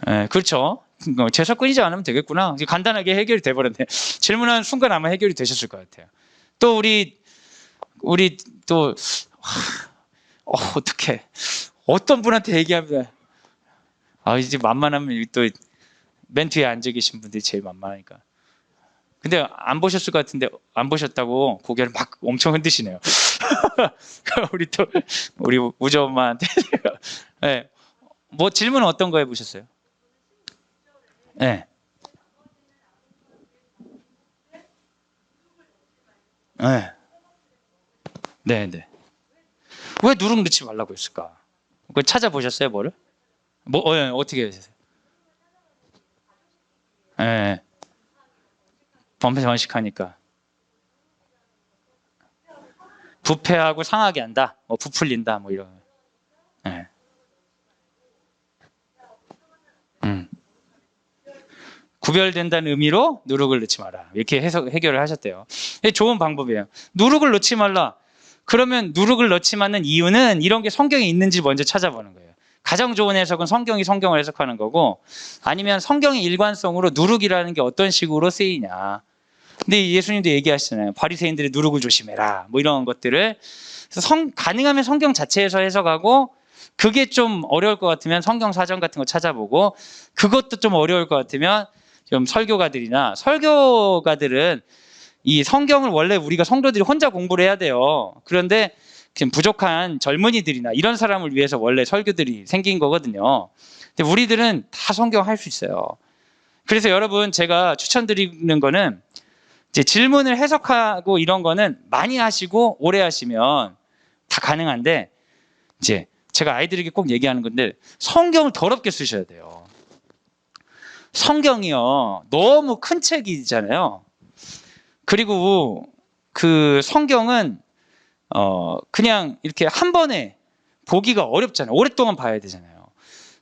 네, 그렇죠. 제사 끊이지 않으면 되겠구나. 간단하게 해결이 돼버렸네. 질문하는 순간 아마 해결이 되셨을 것 같아요. 또 우리 또 어떻게 어떤 분한테 얘기하면 이제 만만하면 또 맨 뒤에 앉아 계신 분들이 제일 만만하니까. 근데 안 보셨을 것 같은데 안 보셨다고 고개를 막 엄청 흔드시네요. 우리 우주 엄마한테 네. 뭐 질문은 어떤 거 해보셨어요? 네. 네. 네, 네. 왜 누룩 넣지 말라고 했을까? 그거 찾아보셨어요, 뭐를? 어떻게 하셨어요? 예. 범죄 번식하니까. 부패하고 상하게 한다. 뭐 부풀린다. 뭐 이런. 예. 구별된다는 의미로 누룩을 넣지 마라. 이렇게 해결을 하셨대요. 좋은 방법이에요. 누룩을 넣지 말라. 그러면 누룩을 넣지 않는 이유는 이런 게 성경에 있는지 먼저 찾아보는 거예요. 가장 좋은 해석은 성경이 성경을 해석하는 거고 아니면 성경의 일관성으로 누룩이라는 게 어떤 식으로 쓰이냐. 근데 예수님도 얘기하시잖아요. 바리새인들의 누룩을 조심해라. 뭐 이런 것들을. 그래서 가능하면 성경 자체에서 해석하고 그게 좀 어려울 것 같으면 성경 사전 같은 거 찾아보고 그것도 좀 어려울 것 같으면 좀 설교가들은 이 성경을 원래 우리가 성도들이 혼자 공부를 해야 돼요. 그런데 지금 부족한 젊은이들이나 이런 사람을 위해서 원래 설교들이 생긴 거거든요. 근데 우리들은 다 성경 할 수 있어요. 그래서 여러분 제가 추천드리는 거는 이제 질문을 해석하고 이런 거는 많이 하시고 오래 하시면 다 가능한데 이제 제가 아이들에게 꼭 얘기하는 건데 성경을 더럽게 쓰셔야 돼요. 성경이요 너무 큰 책이잖아요. 그리고 그 성경은 그냥 이렇게 한 번에 보기가 어렵잖아요. 오랫동안 봐야 되잖아요.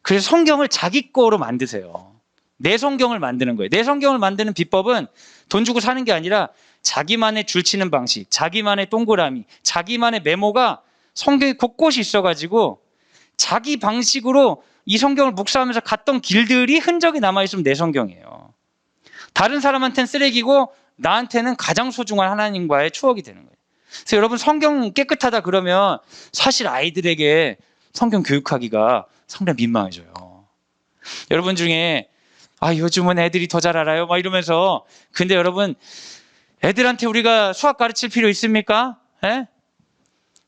그래서 성경을 자기 거로 만드세요. 내 성경을 만드는 거예요. 내 성경을 만드는 비법은 돈 주고 사는 게 아니라 자기만의 줄치는 방식, 자기만의 동그라미, 자기만의 메모가 성경에 곳곳이 있어가지고 자기 방식으로 이 성경을 묵상하면서 갔던 길들이 흔적이 남아있으면 내 성경이에요. 다른 사람한테는 쓰레기고 나한테는 가장 소중한 하나님과의 추억이 되는 거예요. 그래서 여러분 성경 깨끗하다 그러면 사실 아이들에게 성경 교육하기가 상당히 민망해져요. 여러분 중에 요즘은 애들이 더 잘 알아요 막 이러면서 근데 여러분 애들한테 우리가 수학 가르칠 필요 있습니까? 예?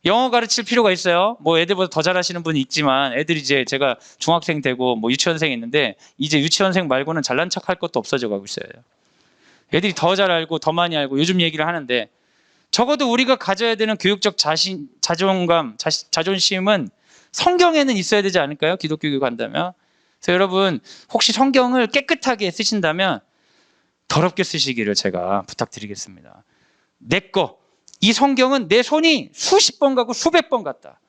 영어 가르칠 필요가 있어요. 뭐 애들보다 더 잘하시는 분이 있지만 애들이 이제 제가 중학생 되고 뭐 유치원생 있는데 이제 유치원생 말고는 잘난 척할 것도 없어져 가고 있어요. 애들이 더 잘 알고 더 많이 알고 요즘 얘기를 하는데 적어도 우리가 가져야 되는 교육적 자존감, 자존심은 성경에는 있어야 되지 않을까요? 기독교 교육 한다면 그래서 여러분 혹시 성경을 깨끗하게 쓰신다면 더럽게 쓰시기를 제가 부탁드리겠습니다. 이 성경은 내 손이 수십 번 가고 수백 번 갔다.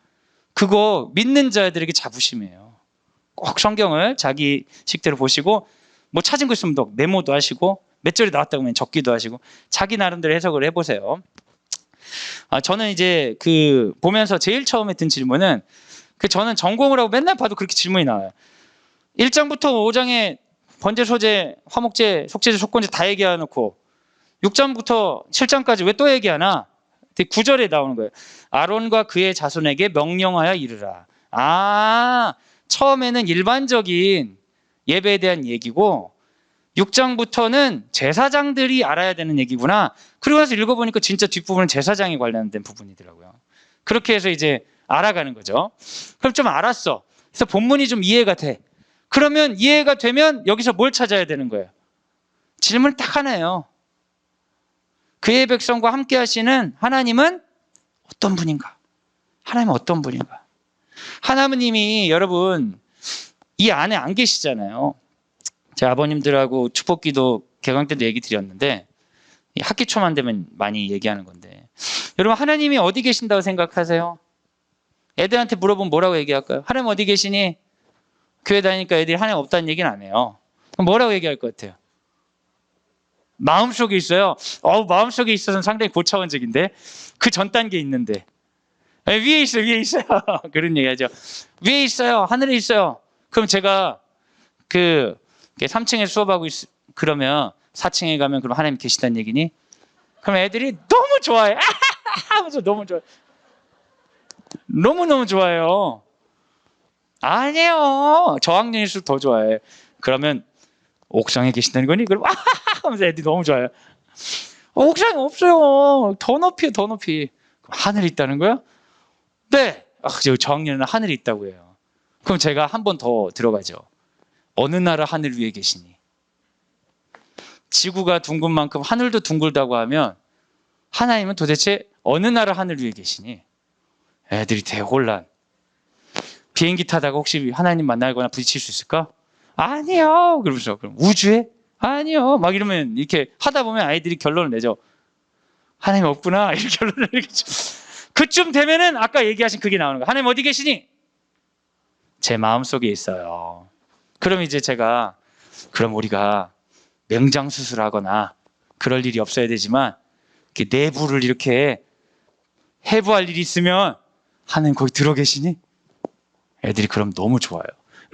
그거 믿는 자들에게 자부심이에요. 꼭 성경을 자기 식대로 보시고 뭐 찾은 거 있으면 메모도 하시고 몇 절이 나왔다고 하면 적기도 하시고 자기 나름대로 해석을 해보세요. 저는 이제 보면서 제일 처음에 든 질문은 저는 전공을 하고 맨날 봐도 그렇게 질문이 나와요. 1장부터 5장에 번제, 소제, 화목제, 속죄제, 속건제 다 얘기해놓고 6장부터 7장까지 왜 또 얘기하나? 9절에 나오는 거예요. 아론과 그의 자손에게 명령하여 이르라. 처음에는 일반적인 예배에 대한 얘기고 6장부터는 제사장들이 알아야 되는 얘기구나. 그리고 나서 읽어보니까 진짜 뒷부분은 제사장에 관련된 부분이더라고요. 그렇게 해서 이제 알아가는 거죠. 그럼 좀 알았어. 그래서 본문이 좀 이해가 돼. 그러면 이해가 되면 여기서 뭘 찾아야 되는 거예요? 질문 딱 하나예요. 그의 백성과 함께 하시는 하나님은 어떤 분인가? 하나님은 어떤 분인가? 하나님이 여러분 이 안에 안 계시잖아요. 제 아버님들하고 축복기도 개강 때도 얘기 드렸는데 학기 초만 되면 많이 얘기하는 건데 여러분 하나님이 어디 계신다고 생각하세요? 애들한테 물어보면 뭐라고 얘기할까요? 하나님 어디 계시니? 교회 다니니까 애들이 하나님 없다는 얘기는 안 해요. 그럼 뭐라고 얘기할 것 같아요? 마음속에 있어요. 마음속에 있어서는 상당히 고차원적인데 그 전 단계에 있는데 위에 있어요. 위에 있어요. 그런 얘기하죠. 위에 있어요. 하늘에 있어요. 그럼 제가 3층에 수업하고 그러면 4층에 가면 그럼 하나님 계시다는 얘기니? 그럼 애들이 너무 좋아해. 하면서 너무 좋아해. 너무너무 좋아해요. 아니에요. 저학년일수록 더 좋아해. 그러면 옥상에 계신다는 거니? 그럼 하면서 애들이 너무 좋아해요. 옥상에 없어요. 더 높이요, 더 높이. 그럼 하늘이 있다는 거야? 네. 저학년은 하늘이 있다고 해요. 그럼 제가 한 번 더 들어가죠. 어느 나라 하늘 위에 계시니? 지구가 둥근 만큼 하늘도 둥글다고 하면 하나님은 도대체 어느 나라 하늘 위에 계시니? 애들이 대혼란. 비행기 타다가 혹시 하나님 만나거나 부딪힐 수 있을까? 아니요. 그러면서 그럼 우주에? 아니요. 막 이러면 이렇게 하다 보면 아이들이 결론을 내죠. 하나님 없구나. 이렇게 결론을 내겠죠. 그쯤 되면은 아까 얘기하신 그게 나오는 거예요. 하나님 어디 계시니? 제 마음속에 있어요. 그럼 이제 제가 그럼 우리가 명장 수술하거나 그럴 일이 없어야 되지만 이렇게 내부를 이렇게 해부할 일이 있으면 하나님 거기 들어 계시니? 애들이 그럼 너무 좋아요.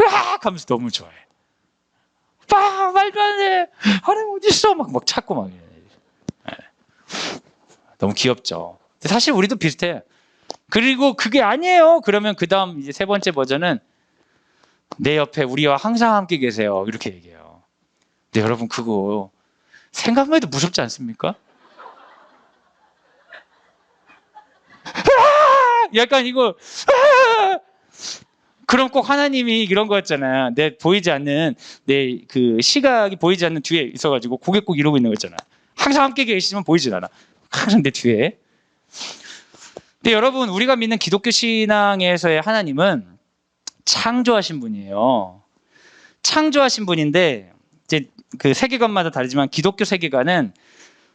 으악 하면서 너무 좋아해. 말도 안 돼. 하나님 어디 있어? 막 찾고 막. 너무 귀엽죠. 사실 우리도 비슷해. 그리고 그게 아니에요. 그러면 그 다음 이제 세 번째 버전은 내 옆에 우리와 항상 함께 계세요. 이렇게 얘기해요. 근데 여러분 그거 생각만 해도 무섭지 않습니까? 약간 이거 그럼 꼭 하나님이 이런 거였잖아요. 내 보이지 않는 내 시각이 보이지 않는 뒤에 있어가지고 고개 꼭 이러고 있는 거잖아. 항상 함께 계시면 보이진 않아. 항상 내 뒤에. 근데 여러분 우리가 믿는 기독교 신앙에서의 하나님은 창조하신 분이에요. 창조하신 분인데 이제 그 세계관마다 다르지만 기독교 세계관은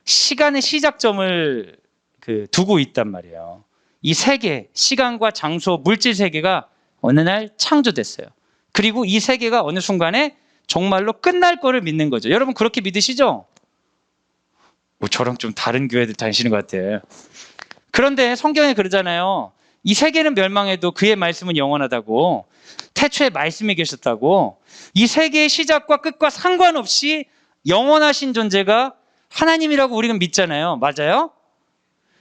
시간의 시작점을 두고 있단 말이에요. 이 세계, 시간과 장소, 물질 세계가 어느 날 창조됐어요. 그리고 이 세계가 어느 순간에 정말로 끝날 거를 믿는 거죠. 여러분 그렇게 믿으시죠? 저랑 좀 다른 교회들 다니시는 것 같아요. 그런데 성경에 그러잖아요. 이 세계는 멸망해도 그의 말씀은 영원하다고. 태초에 말씀이 계셨다고. 이 세계의 시작과 끝과 상관없이 영원하신 존재가 하나님이라고 우리는 믿잖아요. 맞아요?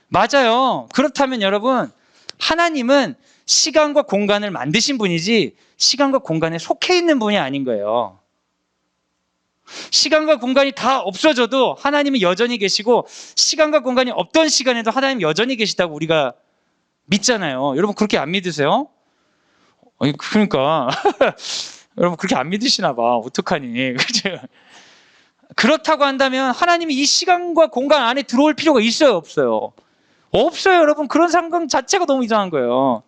맞아요. 그렇다면 여러분 하나님은 시간과 공간을 만드신 분이지 시간과 공간에 속해 있는 분이 아닌 거예요. 시간과 공간이 다 없어져도 하나님은 여전히 계시고 시간과 공간이 없던 시간에도 하나님 여전히 계시다고 우리가 믿잖아요. 여러분 그렇게 안 믿으세요? 그러니까 여러분 그렇게 안 믿으시나 봐. 어떡하니? 그렇다고 한다면 하나님이 이 시간과 공간 안에 들어올 필요가 있어요? 없어요? 없어요. 여러분 그런 상관 자체가 너무 이상한 거예요.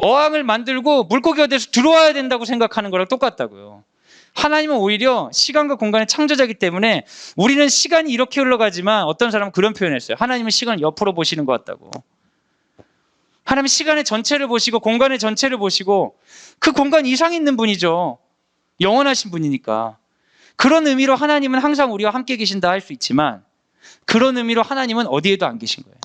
어항을 만들고 물고기가 돼서 들어와야 된다고 생각하는 거랑 똑같다고요. 하나님은 오히려 시간과 공간의 창조자이기 때문에 우리는 시간이 이렇게 흘러가지만 어떤 사람은 그런 표현을 했어요. 하나님은 시간을 옆으로 보시는 것 같다고. 하나님은 시간의 전체를 보시고 공간의 전체를 보시고 그 공간 이상에 있는 분이죠. 영원하신 분이니까. 그런 의미로 하나님은 항상 우리와 함께 계신다 할 수 있지만 그런 의미로 하나님은 어디에도 안 계신 거예요.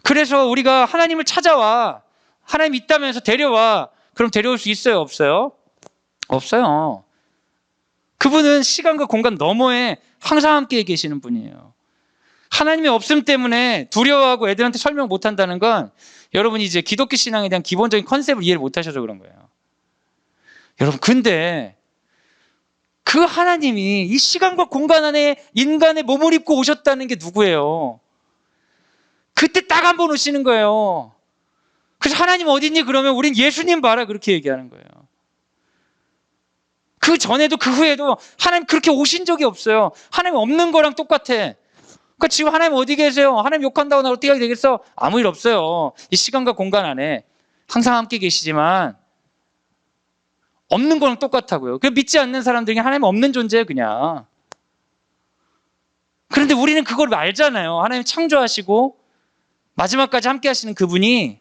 그래서 우리가 하나님을 찾아와, 하나님 있다면서 데려와, 그럼 데려올 수 있어요? 없어요? 없어요. 그분은 시간과 공간 너머에 항상 함께 계시는 분이에요. 하나님의 없음 때문에 두려워하고 애들한테 설명 못한다는 건 여러분이 이제 기독교 신앙에 대한 기본적인 컨셉을 이해를 못하셔서 그런 거예요. 여러분, 근데 그 하나님이 이 시간과 공간 안에 인간의 몸을 입고 오셨다는 게 누구예요? 그때 딱 한 번 오시는 거예요. 그래서 하나님 어디 있니? 그러면 우린 예수님 봐라 그렇게 얘기하는 거예요. 그 전에도 그 후에도 하나님 그렇게 오신 적이 없어요. 하나님 없는 거랑 똑같아. 그러니까 지금 하나님 어디 계세요? 하나님 욕한다고 나 어떻게 하게 되겠어? 아무 일 없어요. 이 시간과 공간 안에 항상 함께 계시지만 없는 거랑 똑같다고요. 그 믿지 않는 사람들에게 하나님 없는 존재예요, 그냥. 그런데 우리는 그걸 알잖아요. 하나님 창조하시고 마지막까지 함께 하시는 그분이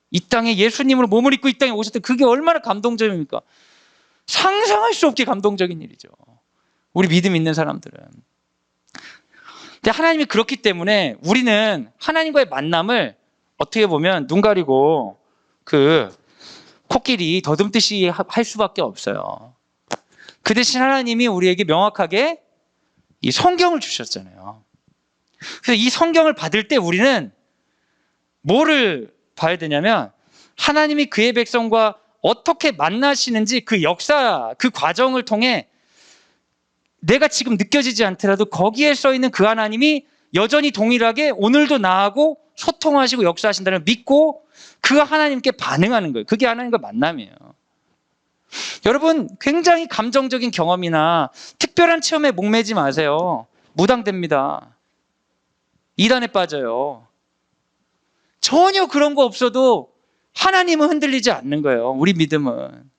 이 땅에 예수님으로 몸을 입고 이 땅에 오셨던 그게 얼마나 감동적입니까? 상상할 수 없게 감동적인 일이죠. 우리 믿음 있는 사람들은. 근데 하나님이 그렇기 때문에 우리는 하나님과의 만남을 어떻게 보면 눈 가리고 그 코끼리 더듬듯이 할 수밖에 없어요. 그 대신 하나님이 우리에게 명확하게 이 성경을 주셨잖아요. 그래서 이 성경을 받을 때 우리는 뭐를 봐야 되냐면 하나님이 그의 백성과 어떻게 만나시는지 그 역사, 그 과정을 통해 내가 지금 느껴지지 않더라도 거기에 써 있는 그 하나님이 여전히 동일하게 오늘도 나하고 소통하시고 역사하신다는 걸 믿고 그 하나님께 반응하는 거예요. 그게 하나님과 만남이에요. 여러분, 굉장히 감정적인 경험이나 특별한 체험에 목매지 마세요. 무당됩니다. 이단에 빠져요. 전혀 그런 거 없어도 하나님은 흔들리지 않는 거예요. 우리 믿음은.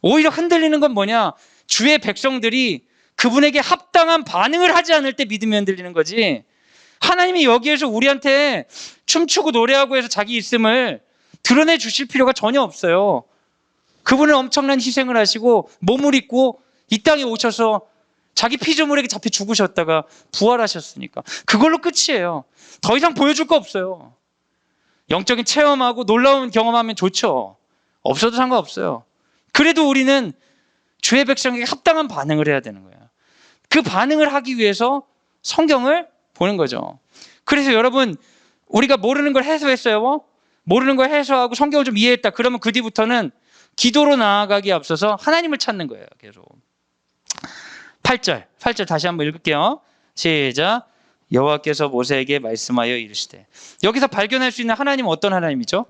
오히려 흔들리는 건 뭐냐? 주의 백성들이 그분에게 합당한 반응을 하지 않을 때 믿음이 흔들리는 거지. 하나님이 여기에서 우리한테 춤추고 노래하고 해서 자기 있음을 드러내 주실 필요가 전혀 없어요. 그분은 엄청난 희생을 하시고 몸을 입고 이 땅에 오셔서 자기 피조물에게 잡혀 죽으셨다가 부활하셨으니까 그걸로 끝이에요. 더 이상 보여줄 거 없어요. 영적인 체험하고 놀라운 경험하면 좋죠. 없어도 상관없어요. 그래도 우리는 주의 백성에게 합당한 반응을 해야 되는 거예요. 그 반응을 하기 위해서 성경을 보는 거죠. 그래서 여러분, 우리가 모르는 걸 해소했어요. 모르는 걸 해소하고 성경을 좀 이해했다. 그러면 그 뒤부터는 기도로 나아가기에 앞서서 하나님을 찾는 거예요. 계속. 8절 다시 한번 읽을게요. 시작. 여호와께서 모세에게 말씀하여 이르시되. 여기서 발견할 수 있는 하나님은 어떤 하나님이죠?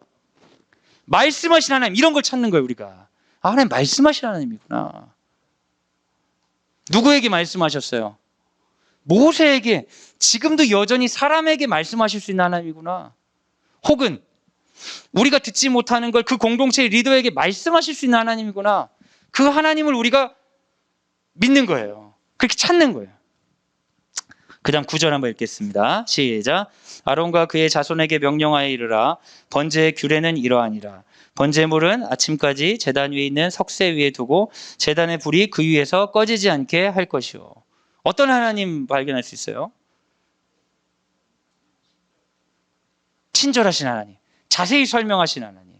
말씀하신 하나님. 이런 걸 찾는 거예요, 우리가. 아, 하나님 말씀하신 하나님이구나. 누구에게 말씀하셨어요? 모세에게. 지금도 여전히 사람에게 말씀하실 수 있는 하나님이구나. 혹은 우리가 듣지 못하는 걸 그 공동체의 리더에게 말씀하실 수 있는 하나님이구나. 그 하나님을 우리가 믿는 거예요. 그렇게 찾는 거예요. 그 다음 9절 한번 읽겠습니다. 시작. 아론과 그의 자손에게 명령하여 이르라. 번제의 규례는 이러하니라. 번제물은 아침까지 제단 위에 있는 석쇠 위에 두고 제단의 불이 그 위에서 꺼지지 않게 할 것이요. 어떤 하나님 발견할 수 있어요? 친절하신 하나님. 자세히 설명하신 하나님.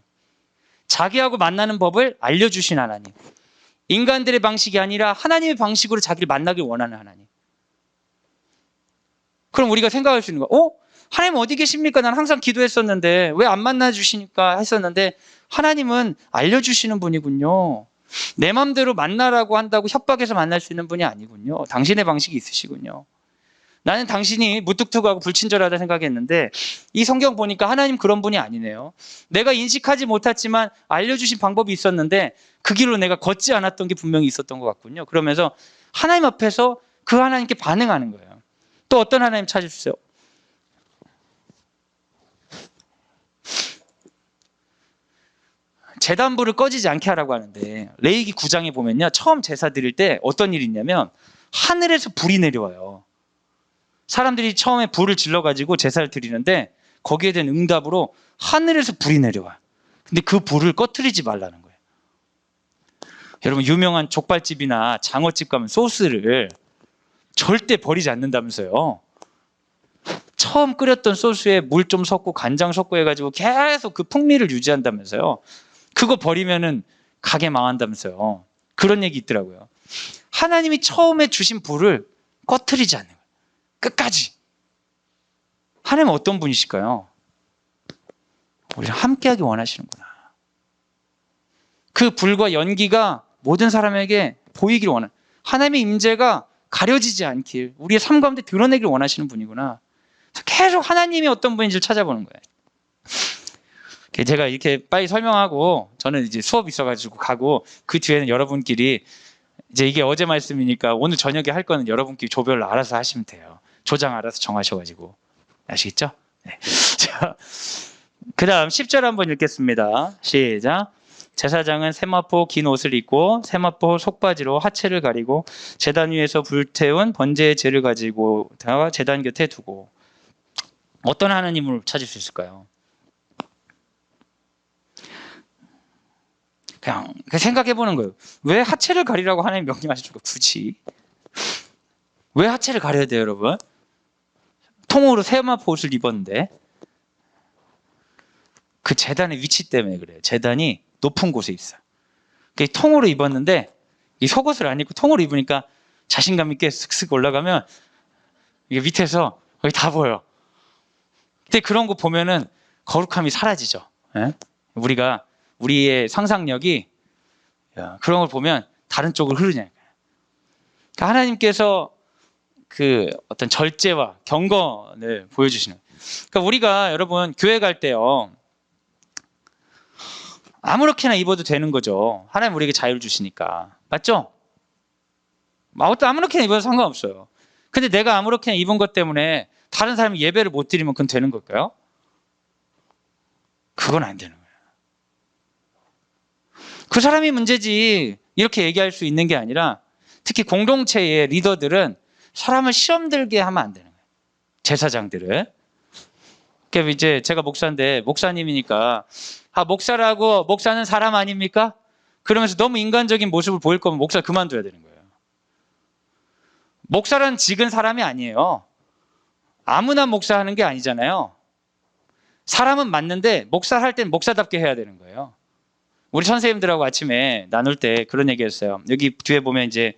자기하고 만나는 법을 알려주신 하나님. 인간들의 방식이 아니라 하나님의 방식으로 자기를 만나길 원하는 하나님. 그럼 우리가 생각할 수 있는 거, 하나님 어디 계십니까? 난 항상 기도했었는데 왜 안 만나주시니까 했었는데 하나님은 알려주시는 분이군요. 내 맘대로 만나라고 한다고 협박해서 만날 수 있는 분이 아니군요. 당신의 방식이 있으시군요. 나는 당신이 무뚝뚝하고 불친절하다 생각했는데 이 성경 보니까 하나님 그런 분이 아니네요. 내가 인식하지 못했지만 알려주신 방법이 있었는데 그 길로 내가 걷지 않았던 게 분명히 있었던 것 같군요. 그러면서 하나님 앞에서 그 하나님께 반응하는 거예요. 또 어떤 하나님 찾으세요? 제단불을 꺼지지 않게 하라고 하는데 레위기 9장에 보면요, 처음 제사 드릴 때 어떤 일이 있냐면 하늘에서 불이 내려와요. 사람들이 처음에 불을 질러가지고 제사를 드리는데 거기에 대한 응답으로 하늘에서 불이 내려와요. 근데 그 불을 꺼트리지 말라는 거예요. 여러분, 유명한 족발집이나 장어집 가면 소스를 절대 버리지 않는다면서요. 처음 끓였던 소스에 물 좀 섞고 간장 섞고 해가지고 계속 그 풍미를 유지한다면서요. 그거 버리면은 가게 망한다면서요. 그런 얘기 있더라고요. 하나님이 처음에 주신 불을 꺼트리지 않는 거예요. 끝까지. 하나님은 어떤 분이실까요? 우리랑 함께하기 원하시는구나. 그 불과 연기가 모든 사람에게 보이길 원하는, 하나님의 임재가 가려지지 않길, 우리의 삶 가운데 드러내길 원하시는 분이구나. 계속 하나님이 어떤 분인지를 찾아보는 거예요. 제가 이렇게 빨리 설명하고 저는 이제 수업 있어가지고 가고, 그 뒤에는 여러분끼리, 이제 이게 어제 말씀이니까 오늘 저녁에 할 거는 여러분끼리 조별로 알아서 하시면 돼요. 조장 알아서 정하셔가지고. 아시겠죠? 네. 자, 그 다음 10절 한번 읽겠습니다. 시작. 제사장은 세마포 긴 옷을 입고 세마포 속바지로 하체를 가리고 제단 위에서 불태운 번제의 재를 가지고 다가 제단 곁에 두고. 어떤 하나님을 찾을 수 있을까요? 그냥 생각해 보는 거예요. 왜 하체를 가리라고 하나님 명령하실까? 굳이 왜 하체를 가려야 돼요, 여러분? 통으로 세마포 옷을 입었는데. 그 제단의 위치 때문에 그래요. 제단이 높은 곳에 있어요. 통으로 입었는데 이 속옷을 안 입고 통으로 입으니까 자신감 있게 슥슥 올라가면 이게 밑에서 거의 다 보여. 근데 그런 거 보면은 거룩함이 사라지죠. 예? 우리의 상상력이 그런 걸 보면 다른 쪽으로 흐르냐니까요. 그러니까 하나님께서 그 어떤 절제와 경건을 보여주시는. 그러니까 우리가 여러분 교회 갈 때요, 아무렇게나 입어도 되는 거죠. 하나님 우리에게 자유를 주시니까. 맞죠? 아무렇게나 입어도 상관없어요. 근데 내가 아무렇게나 입은 것 때문에 다른 사람이 예배를 못 드리면 그건 되는 걸까요? 그건 안 되는 거예요. 그 사람이 문제지 이렇게 얘기할 수 있는 게 아니라, 특히 공동체의 리더들은 사람을 시험 들게 하면 안 되는 거예요. 제사장들은. 그러니까 이제 제가 목사인데 목사님이니까, 목사라고, 목사는 사람 아닙니까? 그러면서 너무 인간적인 모습을 보일 거면 목사 그만둬야 되는 거예요. 목사란 직은 사람이 아니에요. 아무나 목사하는 게 아니잖아요. 사람은 맞는데 목사할 땐 목사답게 해야 되는 거예요. 우리 선생님들하고 아침에 나눌 때 그런 얘기 했어요. 여기 뒤에 보면 이제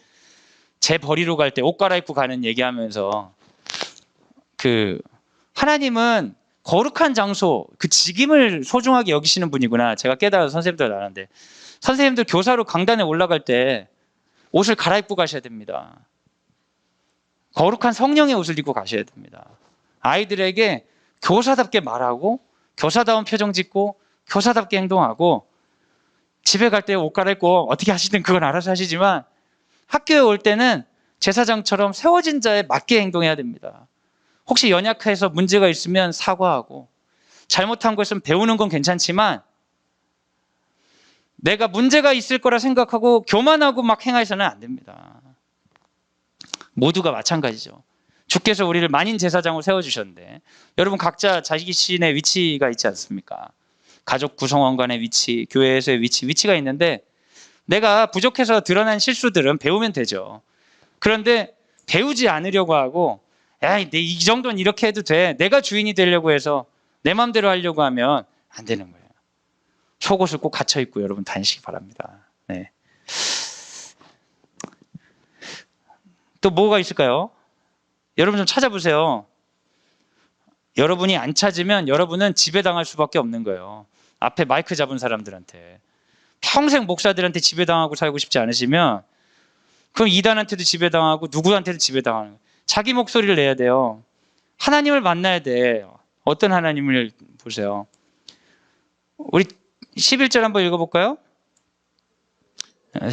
재 버리러 갈 때 옷 갈아입고 가는 얘기하면서, 하나님은 거룩한 장소, 그 직임을 소중하게 여기시는 분이구나. 제가 깨달아서 선생님들 나눴는데, 선생님들 교사로 강단에 올라갈 때 옷을 갈아입고 가셔야 됩니다. 거룩한 성령의 옷을 입고 가셔야 됩니다. 아이들에게 교사답게 말하고, 교사다운 표정 짓고, 교사답게 행동하고, 집에 갈 때 옷 갈아입고 어떻게 하시든 그건 알아서 하시지만, 학교에 올 때는 제사장처럼 세워진 자에 맞게 행동해야 됩니다. 혹시 연약해서 문제가 있으면 사과하고, 잘못한 것은 배우는 건 괜찮지만 내가 문제가 있을 거라 생각하고 교만하고 막 행해서는 안 됩니다. 모두가 마찬가지죠. 주께서 우리를 만인 제사장으로 세워주셨는데, 여러분 각자 자신의 위치가 있지 않습니까? 가족 구성원 간의 위치, 교회에서의 위치가 있는데, 내가 부족해서 드러난 실수들은 배우면 되죠. 그런데 배우지 않으려고 하고, 이 정도는 이렇게 해도 돼, 내가 주인이 되려고 해서 내 마음대로 하려고 하면 안 되는 거예요. 속옷을 꼭 갖춰 입고 여러분 다니시기 바랍니다. 네. 또 뭐가 있을까요? 여러분 좀 찾아보세요. 여러분이 안 찾으면 여러분은 지배당할 수밖에 없는 거예요. 앞에 마이크 잡은 사람들한테. 평생 목사들한테 지배당하고 살고 싶지 않으시면 그럼 이단한테도 지배당하고 누구한테도 지배당하는 거예요. 자기 목소리를 내야 돼요. 하나님을 만나야 돼. 어떤 하나님을 보세요. 우리 11절 한번 읽어볼까요?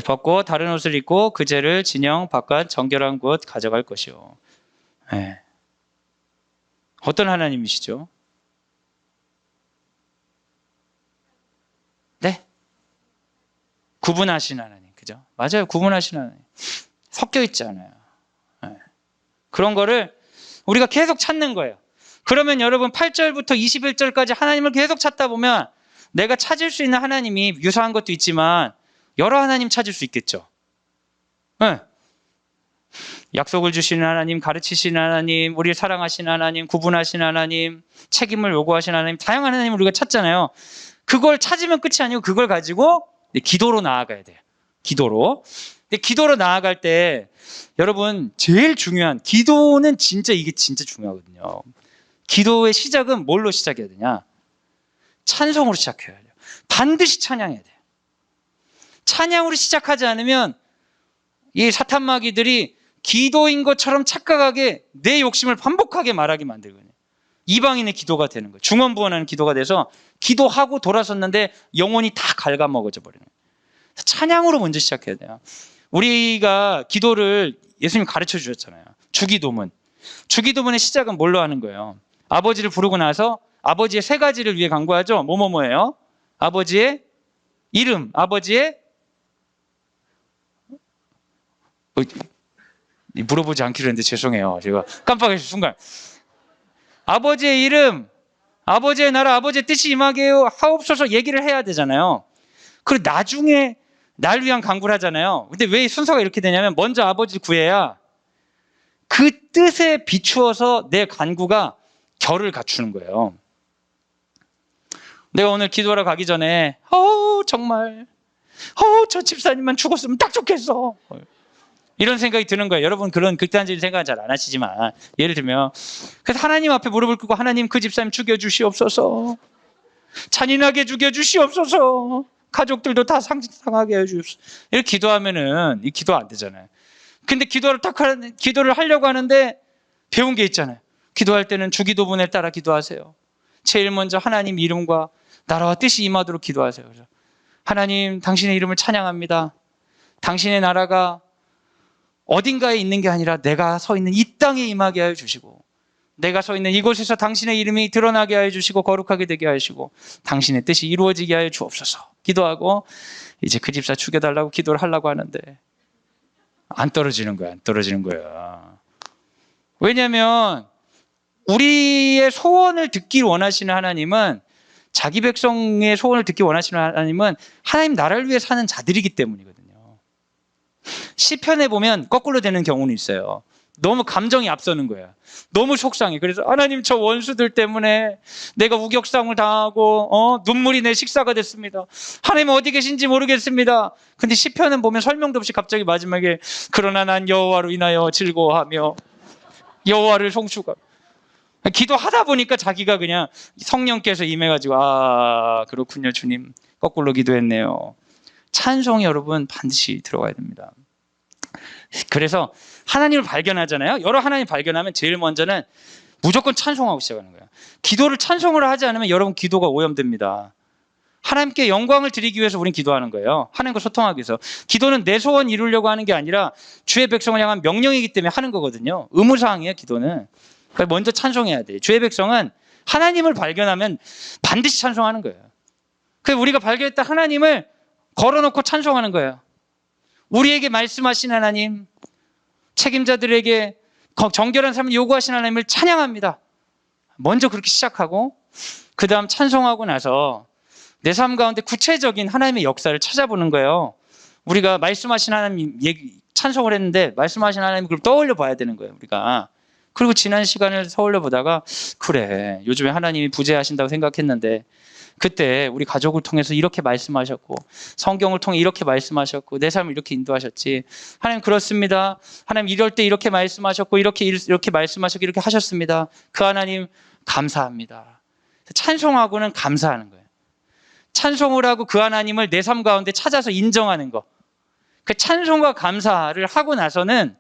벗고 다른 옷을 입고 그 죄를 진영 바깥 정결한 곳 가져갈 것이요. 네. 어떤 하나님이시죠? 네? 구분하신 하나님. 그죠? 맞아요. 구분하신 하나님. 섞여 있지 않아요. 네. 그런 거를 우리가 계속 찾는 거예요. 그러면 여러분 8절부터 21절까지 하나님을 계속 찾다 보면 내가 찾을 수 있는 하나님이 유사한 것도 있지만 여러 하나님 찾을 수 있겠죠. 네. 약속을 주시는 하나님, 가르치시는 하나님, 우리를 사랑하시는 하나님, 구분하시는 하나님, 책임을 요구하시는 하나님, 다양한 하나님을 우리가 찾잖아요. 그걸 찾으면 끝이 아니고 그걸 가지고 기도로 나아가야 돼요. 기도로. 근데 기도로 나아갈 때 여러분 제일 중요한 기도는 진짜 이게 진짜 중요하거든요. 기도의 시작은 뭘로 시작해야 되냐? 찬송으로 시작해야 돼요. 반드시 찬양해야 돼요. 찬양으로 시작하지 않으면 이 사탄마귀들이 기도인 것처럼 착각하게 내 욕심을 반복하게 말하게 만들거든요. 이방인의 기도가 되는 거예요. 중언부언하는 기도가 돼서 기도하고 돌아섰는데 영혼이 다 갉아먹어져 버리는 거예요. 찬양으로 먼저 시작해야 돼요. 우리가 기도를 예수님 가르쳐 주셨잖아요. 주기도문. 주기도문의 시작은 뭘로 하는 거예요? 아버지를 부르고 나서 아버지의 세 가지를 위해 간구하죠. 뭐예요? 아버지의 이름, 아버지의 물어보지 않기로 했는데 죄송해요. 제가 깜빡했어요. 순간. 아버지의 이름, 아버지의 나라, 아버지의 뜻이 임하게 하옵소서 얘기를 해야 되잖아요. 그리고 나중에 날 위한 간구를 하잖아요. 근데 왜 순서가 이렇게 되냐면 먼저 아버지를 구해야 그 뜻에 비추어서 내 간구가 결을 갖추는 거예요. 내가 오늘 기도하러 가기 전에 정말 저 집사님만 죽었으면 딱 좋겠어. 이런 생각이 드는 거예요. 여러분 그런 극단적인 생각은 잘 안 하시지만 예를 들면 그래서 하나님 앞에 무릎을 꿇고 하나님 그 집사님 죽여주시옵소서. 잔인하게 죽여주시옵소서. 가족들도 다 상하게 해주옵소서. 이렇게 기도하면은 이 기도 안 되잖아요. 근데 기도를 하려고 하는데 배운 게 있잖아요. 기도할 때는 주기도문에 따라 기도하세요. 제일 먼저 하나님 이름과 나라와 뜻이 임하도록 기도하세요. 그래서 하나님 당신의 이름을 찬양합니다. 당신의 나라가 어딘가에 있는 게 아니라 내가 서 있는 이 땅에 임하게 하여 주시고 내가 서 있는 이곳에서 당신의 이름이 드러나게 하여 주시고 거룩하게 되게 하시고 당신의 뜻이 이루어지게 하여 주옵소서. 기도하고 이제 그 집사 죽여달라고 기도를 하려고 하는데 안 떨어지는 거야. 안 떨어지는 거야. 왜냐하면 우리의 소원을 듣기 원하시는 하나님은 자기 백성의 소원을 듣기 원하시는 하나님은 하나님 나라를 위해 사는 자들이기 때문이거든요. 시편에 보면 거꾸로 되는 경우는 있어요. 너무 감정이 앞서는 거야. 너무 속상해. 그래서 하나님 저 원수들 때문에 내가 우격상을 당하고 눈물이 내 식사가 됐습니다. 하나님 어디 계신지 모르겠습니다. 근데 시편은 보면 설명도 없이 갑자기 마지막에 그러나 난 여호와로 인하여 즐거워하며 여호와를 송축하고 기도하다 보니까 자기가 그냥 성령께서 임해가지고 그렇군요 주님 거꾸로 기도했네요. 찬송이 여러분 반드시 들어가야 됩니다. 그래서 하나님을 발견하잖아요. 여러 하나님 발견하면 제일 먼저는 무조건 찬송하고 시작하는 거예요. 기도를 찬송으로 하지 않으면 여러분 기도가 오염됩니다. 하나님께 영광을 드리기 위해서 우리는 기도하는 거예요. 하나님과 소통하기 위해서. 기도는 내 소원 이루려고 하는 게 아니라 주의 백성을 향한 명령이기 때문에 하는 거거든요. 의무사항이에요 기도는. 그러니까 먼저 찬송해야 돼요. 주의 백성은 하나님을 발견하면 반드시 찬송하는 거예요. 그래서 우리가 발견했다 하나님을 걸어놓고 찬송하는 거예요. 우리에게 말씀하신 하나님, 책임자들에게 정결한 삶을 요구하신 하나님을 찬양합니다. 먼저 그렇게 시작하고 그 다음 찬송하고 나서 내 삶 가운데 구체적인 하나님의 역사를 찾아보는 거예요. 우리가 말씀하신 하나님 찬송을 했는데 말씀하신 하나님 그걸 떠올려 봐야 되는 거예요. 우리가. 그리고 지난 시간을 떠올려 보다가 그래 요즘에 하나님이 부재하신다고 생각했는데 그때 우리 가족을 통해서 이렇게 말씀하셨고 성경을 통해 이렇게 말씀하셨고 내 삶을 이렇게 인도하셨지. 하나님 그렇습니다. 하나님 이럴 때 이렇게 말씀하셨고 이렇게 말씀하셨고 이렇게 하셨습니다. 그 하나님 감사합니다. 찬송하고는 감사하는 거예요. 찬송을 하고 그 하나님을 내 삶 가운데 찾아서 인정하는 거. 그 찬송과 감사를 하고 나서는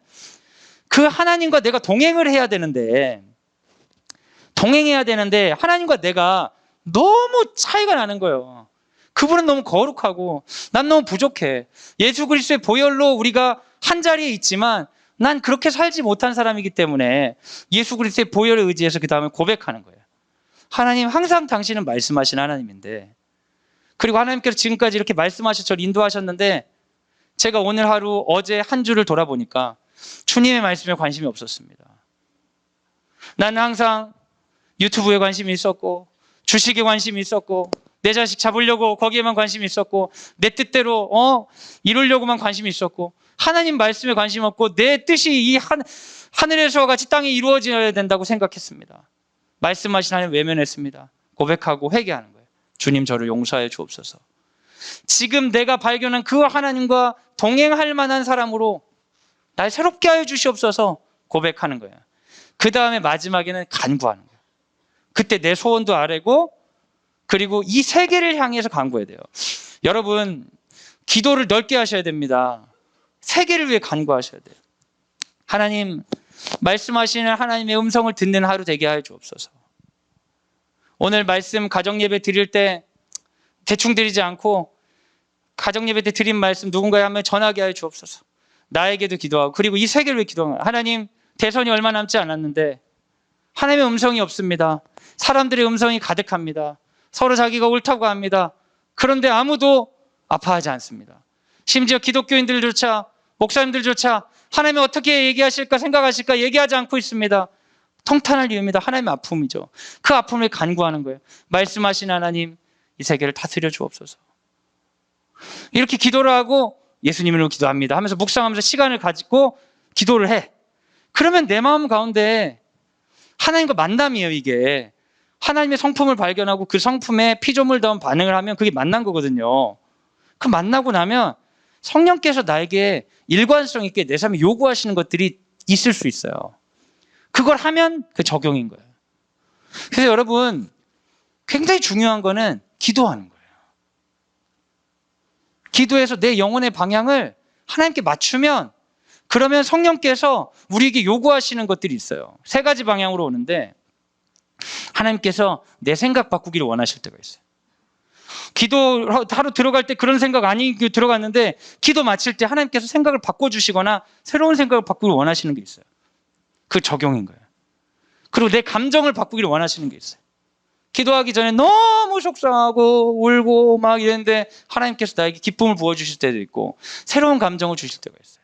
그 하나님과 내가 동행을 해야 되는데 하나님과 내가 너무 차이가 나는 거예요. 그분은 너무 거룩하고 난 너무 부족해. 예수 그리스도의 보혈로 우리가 한 자리에 있지만 난 그렇게 살지 못한 사람이기 때문에 예수 그리스도의 보혈에 의지해서 그 다음에 고백하는 거예요. 하나님 항상 당신은 말씀하신 하나님인데 그리고 하나님께서 지금까지 이렇게 말씀하셔서 저를 인도하셨는데 제가 오늘 하루 어제 한 주를 돌아보니까 주님의 말씀에 관심이 없었습니다. 나는 항상 유튜브에 관심이 있었고 주식에 관심이 있었고 내 자식 잡으려고 거기에만 관심이 있었고 내 뜻대로 이루려고만 관심이 있었고 하나님 말씀에 관심 없고 내 뜻이 이 하늘에서와 같이 땅에 이루어져야 된다고 생각했습니다. 말씀하신 하나님 외면했습니다. 고백하고 회개하는 거예요. 주님 저를 용서하여 주옵소서. 지금 내가 발견한 그 하나님과 동행할 만한 사람으로 날 새롭게 하여 주시옵소서 고백하는 거예요. 그 다음에 마지막에는 간구하는 거예요. 그때 내 소원도 아뢰고 그리고 이 세계를 향해서 간구해야 돼요. 여러분 기도를 넓게 하셔야 됩니다. 세계를 위해 간구하셔야 돼요. 하나님 말씀하시는 하나님의 음성을 듣는 하루 되게 하여 주옵소서. 오늘 말씀 가정예배 드릴 때 대충 드리지 않고 가정예배 때 드린 말씀 누군가에 한번 전하게 하여 주옵소서. 나에게도 기도하고 그리고 이 세계를 위해 기도하고 하나님 대선이 얼마 남지 않았는데 하나님의 음성이 없습니다. 사람들의 음성이 가득합니다. 서로 자기가 옳다고 합니다. 그런데 아무도 아파하지 않습니다. 심지어 기독교인들조차 목사님들조차 하나님이 어떻게 얘기하실까 생각하실까 얘기하지 않고 있습니다. 통탄할 이유입니다. 하나님의 아픔이죠. 그 아픔을 간구하는 거예요. 말씀하신 하나님 이 세계를 다스려 주옵소서. 이렇게 기도를 하고 예수님으로 기도합니다 하면서 묵상하면서 시간을 가지고 기도를 해. 그러면 내 마음 가운데 하나님과 만남이에요. 이게 하나님의 성품을 발견하고 그 성품에 피조물다운 반응을 하면 그게 만난 거거든요. 그 만나고 나면 성령께서 나에게 일관성 있게 내 삶에 요구하시는 것들이 있을 수 있어요. 그걸 하면 그 적용인 거예요. 그래서 여러분 굉장히 중요한 거는 기도하는 거예요. 기도해서 내 영혼의 방향을 하나님께 맞추면 그러면 성령께서 우리에게 요구하시는 것들이 있어요. 세 가지 방향으로 오는데 하나님께서 내 생각 바꾸기를 원하실 때가 있어요. 기도 하루 들어갈 때 그런 생각 아니고 들어갔는데 기도 마칠 때 하나님께서 생각을 바꿔주시거나 새로운 생각을 바꾸기를 원하시는 게 있어요. 그 적용인 거예요. 그리고 내 감정을 바꾸기를 원하시는 게 있어요. 기도하기 전에 너무 속상하고 울고 막 이랬는데 하나님께서 나에게 기쁨을 부어주실 때도 있고 새로운 감정을 주실 때가 있어요.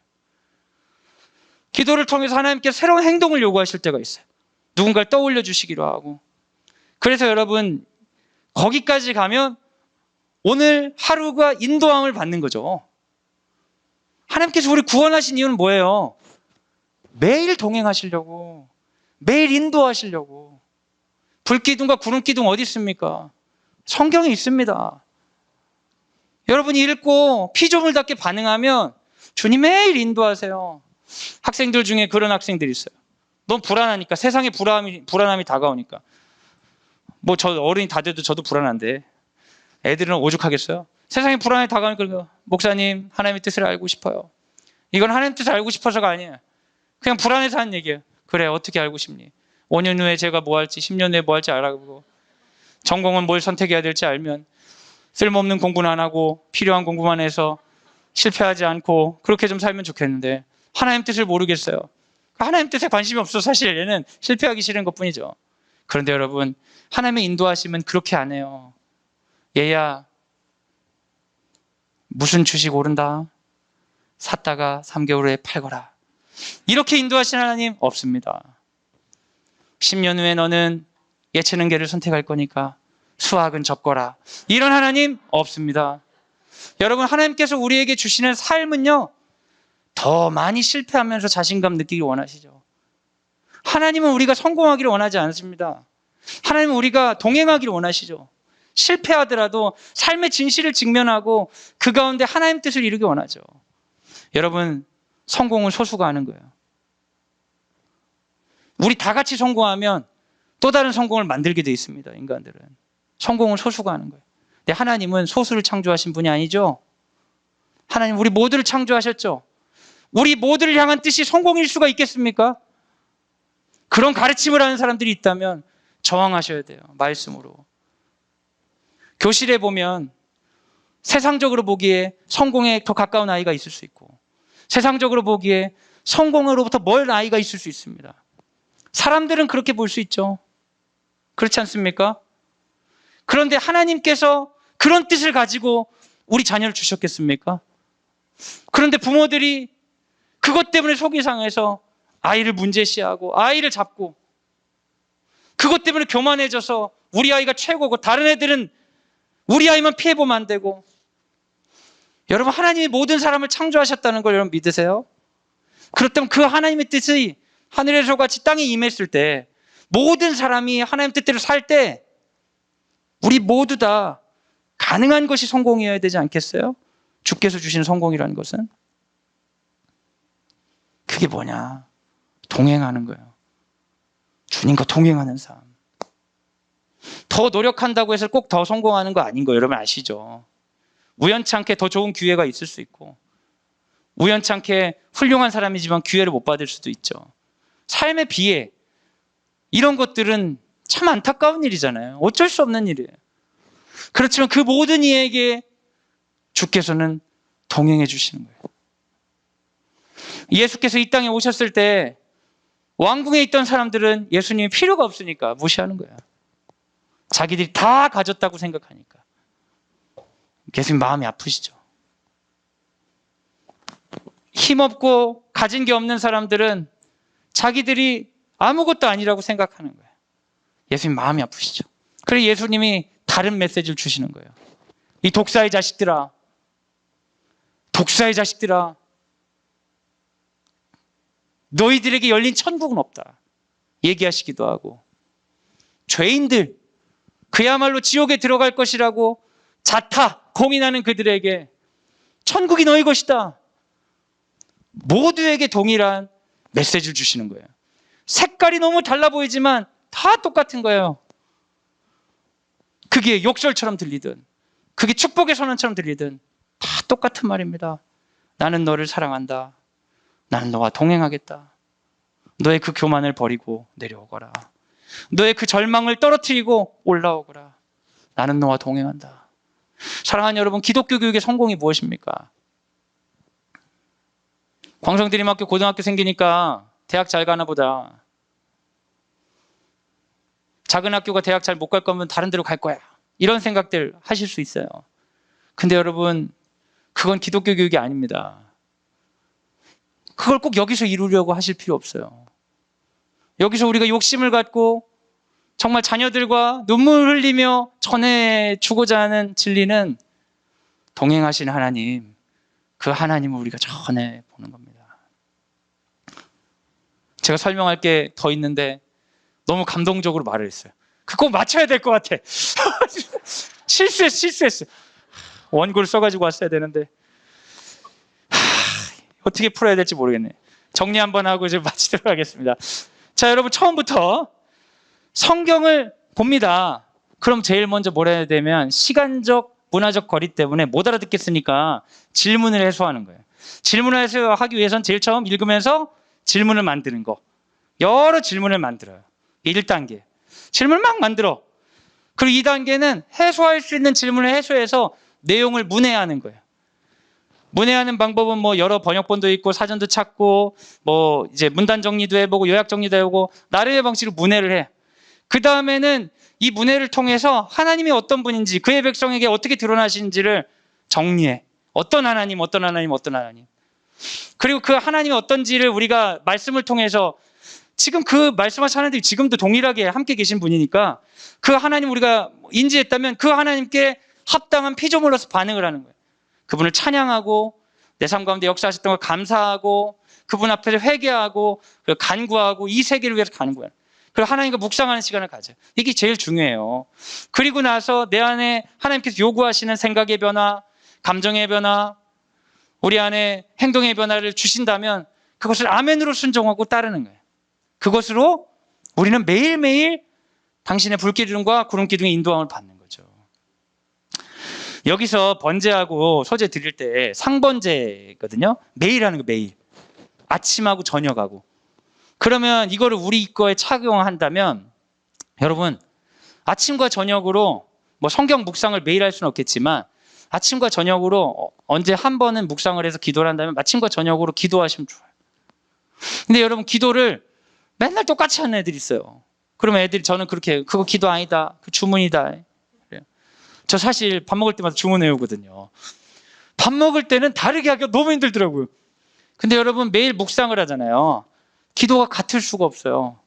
기도를 통해서 하나님께서 새로운 행동을 요구하실 때가 있어요. 누군가를 떠올려 주시기로 하고. 그래서 여러분 거기까지 가면 오늘 하루가 인도함을 받는 거죠. 하나님께서 우리 구원하신 이유는 뭐예요? 매일 동행하시려고, 매일 인도하시려고. 불기둥과 구름기둥 어디 있습니까? 성경에 있습니다. 여러분이 읽고 피조물답게 반응하면 주님 매일 인도하세요. 학생들 중에 그런 학생들이 있어요. 너무 불안하니까, 세상에 불안함이 다가오니까. 뭐 저 어른이 다 돼도 저도 불안한데 애들은 오죽하겠어요? 세상에 불안이 다가오니까 목사님 하나님의 뜻을 알고 싶어요. 이건 하나님의 뜻을 알고 싶어서가 아니에요. 그냥 불안해서 하는 얘기예요. 그래 어떻게 알고 싶니? 5년 후에 제가 뭐 할지 10년 후에 뭐 할지 알아보고 전공은 뭘 선택해야 될지 알면 쓸모없는 공부는 안 하고 필요한 공부만 해서 실패하지 않고 그렇게 좀 살면 좋겠는데 하나님 뜻을 모르겠어요. 하나님 뜻에 관심이 없어 사실 얘는 실패하기 싫은 것뿐이죠. 그런데 여러분 하나님의 인도하시면 그렇게 안 해요. 얘야 무슨 주식 오른다. 샀다가 3개월 후에 팔거라. 이렇게 인도하시는 하나님 없습니다. 10년 후에 너는 예체능계를 선택할 거니까 수학은 접거라. 이런 하나님 없습니다. 여러분 하나님께서 우리에게 주시는 삶은요 더 많이 실패하면서 자신감 느끼기 원하시죠. 하나님은 우리가 성공하기를 원하지 않습니다. 하나님은 우리가 동행하기를 원하시죠. 실패하더라도 삶의 진실을 직면하고 그 가운데 하나님 뜻을 이루기 원하죠. 여러분 성공은 소수가 하는 거예요. 우리 다 같이 성공하면 또 다른 성공을 만들게 돼 있습니다. 인간들은 성공은 소수가 하는 거예요. 근데 하나님은 소수를 창조하신 분이 아니죠. 하나님 우리 모두를 창조하셨죠. 우리 모두를 향한 뜻이 성공일 수가 있겠습니까? 그런 가르침을 하는 사람들이 있다면 저항하셔야 돼요. 말씀으로. 교실에 보면 세상적으로 보기에 성공에 더 가까운 아이가 있을 수 있고 세상적으로 보기에 성공으로부터 멀 아이가 있을 수 있습니다. 사람들은 그렇게 볼 수 있죠. 그렇지 않습니까? 그런데 하나님께서 그런 뜻을 가지고 우리 자녀를 주셨겠습니까? 그런데 부모들이 그것 때문에 속이 상해서 아이를 문제시하고 아이를 잡고 그것 때문에 교만해져서 우리 아이가 최고고 다른 애들은 우리 아이만 피해보면 안 되고. 여러분, 하나님이 모든 사람을 창조하셨다는 걸 여러분 믿으세요? 그렇다면 그 하나님의 뜻이 하늘에서 같이 땅에 임했을 때 모든 사람이 하나님 뜻대로 살 때 우리 모두 다 가능한 것이 성공이어야 되지 않겠어요? 주께서 주신 성공이라는 것은 그게 뭐냐? 동행하는 거예요. 주님과 동행하는 삶. 더 노력한다고 해서 꼭 더 성공하는 거 아닌 거 여러분 아시죠? 우연치 않게 더 좋은 기회가 있을 수 있고 우연치 않게 훌륭한 사람이지만 기회를 못 받을 수도 있죠. 삶의 비애 이런 것들은 참 안타까운 일이잖아요. 어쩔 수 없는 일이에요. 그렇지만 그 모든 이에게 주께서는 동행해 주시는 거예요. 예수께서 이 땅에 오셨을 때 왕궁에 있던 사람들은 예수님이 필요가 없으니까 무시하는 거예요. 자기들이 다 가졌다고 생각하니까. 예수님 마음이 아프시죠. 힘없고 가진 게 없는 사람들은 자기들이 아무것도 아니라고 생각하는 거예요. 예수님 마음이 아프시죠. 그래서 예수님이 다른 메시지를 주시는 거예요. 이 독사의 자식들아, 독사의 자식들아, 너희들에게 열린 천국은 없다 얘기하시기도 하고, 죄인들 그야말로 지옥에 들어갈 것이라고 자타 공인하는 그들에게 천국이 너희 것이다, 모두에게 동일한 메시지를 주시는 거예요. 색깔이 너무 달라 보이지만 다 똑같은 거예요. 그게 욕설처럼 들리든 그게 축복의 선언처럼 들리든 다 똑같은 말입니다. 나는 너를 사랑한다. 나는 너와 동행하겠다. 너의 그 교만을 버리고 내려오거라. 너의 그 절망을 떨어뜨리고 올라오거라. 나는 너와 동행한다. 사랑하는 여러분, 기독교 교육의 성공이 무엇입니까? 광성드림학교 고등학교 생기니까 대학 잘 가나 보다. 작은 학교가 대학 잘 못 갈 거면 다른 데로 갈 거야. 이런 생각들 하실 수 있어요. 근데 여러분, 그건 기독교 교육이 아닙니다. 그걸 꼭 여기서 이루려고 하실 필요 없어요. 여기서 우리가 욕심을 갖고 정말 자녀들과 눈물 흘리며 전해주고자 하는 진리는 동행하신 하나님, 그 하나님을 우리가 전해보는 겁니다. 제가 설명할 게 더 있는데 너무 감동적으로 말을 했어요. 그거 맞춰야 될 것 같아. 실수했어. 원고를 써가지고 왔어야 되는데 어떻게 풀어야 될지 모르겠네. 정리 한번 하고 이제 마치도록 하겠습니다. 자, 여러분, 처음부터 성경을 봅니다. 그럼 제일 먼저 뭘 해야 되면 시간적, 문화적 거리 때문에 못 알아듣겠으니까 질문을 해소하는 거예요. 질문을 해소하기 위해서는 제일 처음 읽으면서 질문을 만드는 거. 여러 질문을 만들어요. 1단계. 질문을 막 만들어. 그리고 2단계는 해소할 수 있는 질문을 해소해서 내용을 문해하는 거예요. 문해하는 방법은 뭐 여러 번역본도 있고 사전도 찾고 뭐 이제 문단 정리도 해보고 요약 정리도 해보고 나름의 방식으로 문해를 해. 그 다음에는 이 문해를 통해서 하나님이 어떤 분인지 그의 백성에게 어떻게 드러나시는지를 정리해. 어떤 하나님. 그리고 그 하나님이 어떤지를 우리가 말씀을 통해서 지금 그 말씀하신 하나님이 지금도 동일하게 함께 계신 분이니까 그 하나님 우리가 인지했다면 그 하나님께 합당한 피조물로서 반응을 하는 거예요. 그분을 찬양하고 내 삶 가운데 역사하셨던 걸 감사하고 그분 앞에서 회개하고 간구하고 이 세계를 위해서 가는 거예요. 그리고 하나님과 묵상하는 시간을 가져요. 이게 제일 중요해요. 그리고 나서 내 안에 하나님께서 요구하시는 생각의 변화, 감정의 변화, 우리 안에 행동의 변화를 주신다면 그것을 아멘으로 순종하고 따르는 거예요. 그것으로 우리는 매일매일 당신의 불기둥과 구름기둥의 인도함을 받는 거죠. 여기서 번제하고 소제 드릴 때 상번제거든요. 매일 하는 거, 매일. 아침하고 저녁하고. 그러면 이거를 우리 거에 착용한다면 여러분, 아침과 저녁으로 뭐 성경 묵상을 매일 할 수는 없겠지만 아침과 저녁으로 언제 한 번은 묵상을 해서 기도를 한다면 아침과 저녁으로 기도하시면 좋아요. 근데 여러분, 기도를 맨날 똑같이 하는 애들이 있어요. 그러면 애들이 저는 그렇게 그거 기도 아니다, 그 주문이다. 그래요. 저 사실 밥 먹을 때마다 주문해 오거든요. 밥 먹을 때는 다르게 하기가 너무 힘들더라고요. 근데 여러분 매일 묵상을 하잖아요. 기도가 같을 수가 없어요.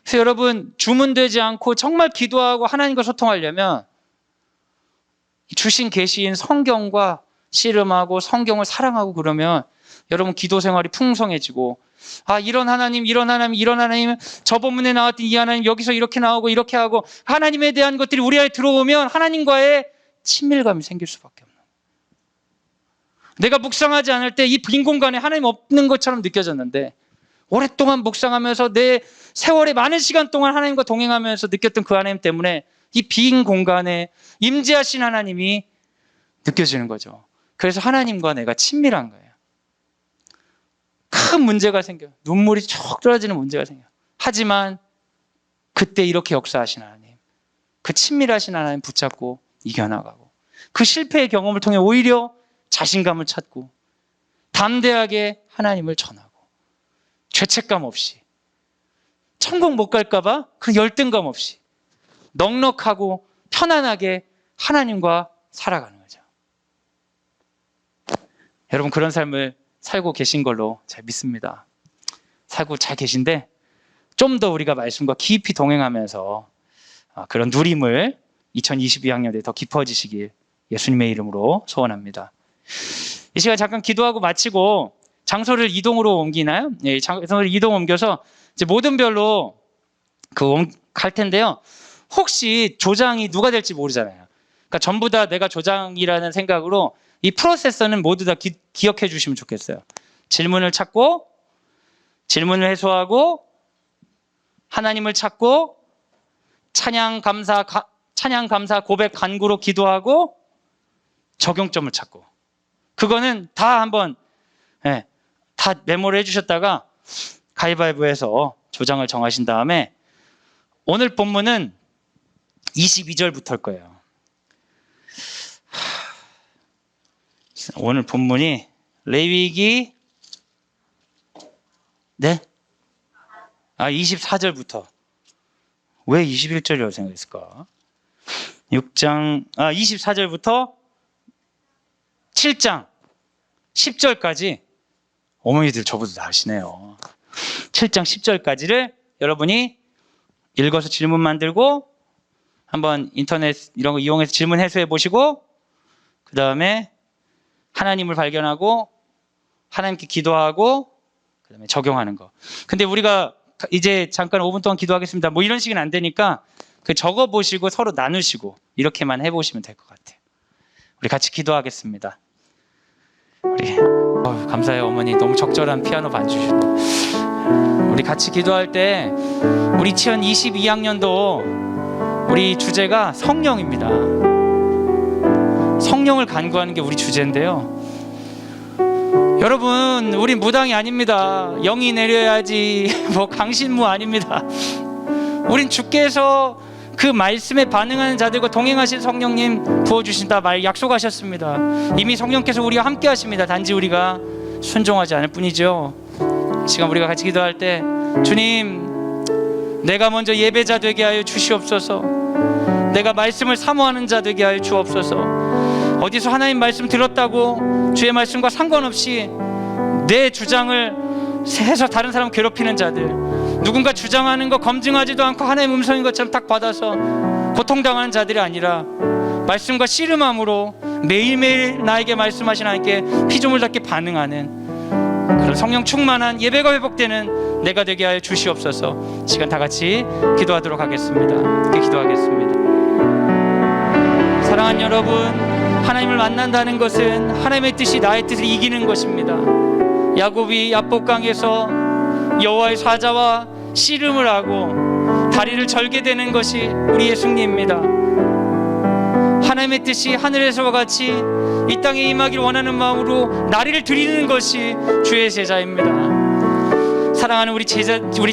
그래서 여러분 주문되지 않고 정말 기도하고 하나님과 소통하려면 주신 계시인 성경과 씨름하고 성경을 사랑하고 그러면 여러분 기도 생활이 풍성해지고 이런 하나님 저 본문에 나왔던 이 하나님 여기서 이렇게 나오고 이렇게 하고 하나님에 대한 것들이 우리 안에 들어오면 하나님과의 친밀감이 생길 수밖에 없는 거예요. 내가 묵상하지 않을 때 이 빈 공간에 하나님 없는 것처럼 느껴졌는데 오랫동안 묵상하면서 내 세월의 많은 시간 동안 하나님과 동행하면서 느꼈던 그 하나님 때문에 이 빈 공간에 임재하신 하나님이 느껴지는 거죠. 그래서 하나님과 내가 친밀한 거예요. 큰 문제가 생겨요. 눈물이 쭉 떨어지는 문제가 생겨요. 하지만 그때 이렇게 역사하신 하나님, 그 친밀하신 하나님 붙잡고 이겨나가고 그 실패의 경험을 통해 오히려 자신감을 찾고 담대하게 하나님을 전하고 죄책감 없이 천국 못 갈까봐 그 열등감 없이 넉넉하고 편안하게 하나님과 살아가는 거죠. 여러분 그런 삶을 살고 계신 걸로 잘 믿습니다. 살고 잘 계신데 좀 더 우리가 말씀과 깊이 동행하면서 그런 누림을 2022학년에 더 깊어지시길 예수님의 이름으로 소원합니다. 이 시간 잠깐 기도하고 마치고 장소를 이동으로 옮기나요? 네, 장소를 이동 옮겨서 이제 모든 별로 갈 텐데요. 혹시 조장이 누가 될지 모르잖아요. 그러니까 전부 다 내가 조장이라는 생각으로 이 프로세서는 모두 다 기억해 주시면 좋겠어요. 질문을 찾고, 질문을 해소하고, 하나님을 찾고, 찬양, 감사, 고백, 간구로 기도하고, 적용점을 찾고. 그거는 다 한번, 다 메모를 해주셨다가 가위바위보해서 조장을 정하신 다음에 오늘 본문은 22절부터일 거예요. 오늘 본문이 레위기 24절부터 왜 21절이라고 생각했을까? 24절부터 7장 10절까지 어머니들 저보다 다 아시네요. 7장 10절까지를 여러분이 읽어서 질문 만들고 한번 인터넷 이런 거 이용해서 질문 해소해 보시고 그 다음에 하나님을 발견하고 하나님께 기도하고 그 다음에 적용하는 거. 근데 우리가 이제 잠깐 5분 동안 기도하겠습니다. 뭐 이런 식은 안 되니까 그 적어 보시고 서로 나누시고 이렇게만 해보시면 될 것 같아요. 우리 같이 기도하겠습니다. 우리 감사해요 어머니. 너무 적절한 피아노 반주시고 우리 같이 기도할 때 우리 2022학년도 우리 주제가 성령입니다. 성령을 간구하는 게 우리 주제인데요. 여러분 우리 무당이 아닙니다. 영이 내려야지 뭐 강신무 아닙니다. 우린 주께서 그 말씀에 반응하는 자들과 동행하신 성령님 부어주신다 말 약속하셨습니다. 이미 성령께서 우리와 함께 하십니다. 단지 우리가 순종하지 않을 뿐이죠. 지금 우리가 같이 기도할 때 주님 내가 먼저 예배자 되게 하여 주시옵소서. 내가 말씀을 사모하는 자 되게 하여 주옵소서. 어디서 하나님 말씀 들었다고 주의 말씀과 상관없이 내 주장을 해서 다른 사람 괴롭히는 자들, 누군가 주장하는 거 검증하지도 않고 하나님 음성인 것처럼 딱 받아서 고통당하는 자들이 아니라 말씀과 씨름함으로 매일매일 나에게 말씀하신 하나님께 피조물답게 반응하는 그런 성령 충만한 예배가 회복되는 내가 되게 하여 주시옵소서. 시간 다 같이 기도하도록 하겠습니다. 함께 기도하겠습니다. 사랑하는 여러분, 하나님을 만난다는 것은 하나님의 뜻이 나의 뜻을 이기는 것입니다. 야곱이 야복강에서 여호와의 사자와 씨름을 하고 다리를 절게 되는 것이 우리 예수님입니다. 하나님의 뜻이 하늘에서와 같이 이 땅에 임하기를 원하는 마음으로 나리를 드리는 것이 주의 제자입니다. 사랑하는 우리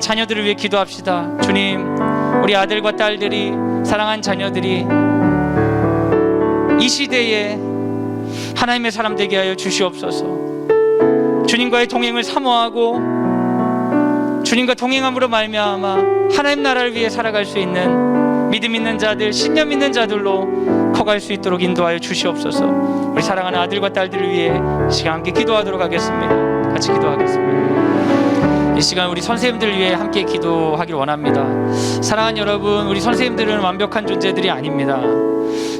자녀들을 위해 기도합시다. 주님, 우리 아들과 딸들이, 사랑하는 자녀들이 이 시대에 하나님의 사람 되게 하여 주시옵소서. 주님과의 동행을 사모하고 주님과 동행함으로 말미암아 하나님 나라를 위해 살아갈 수 있는 믿음 있는 자들, 신념 있는 자들로 커갈 수 있도록 인도하여 주시옵소서. 우리 사랑하는 아들과 딸들을 위해 이 시간 함께 기도하도록 하겠습니다. 같이 기도하겠습니다. 이 시간 우리 선생님들을 위해 함께 기도하길 원합니다. 사랑하는 여러분, 우리 선생님들은 완벽한 존재들이 아닙니다.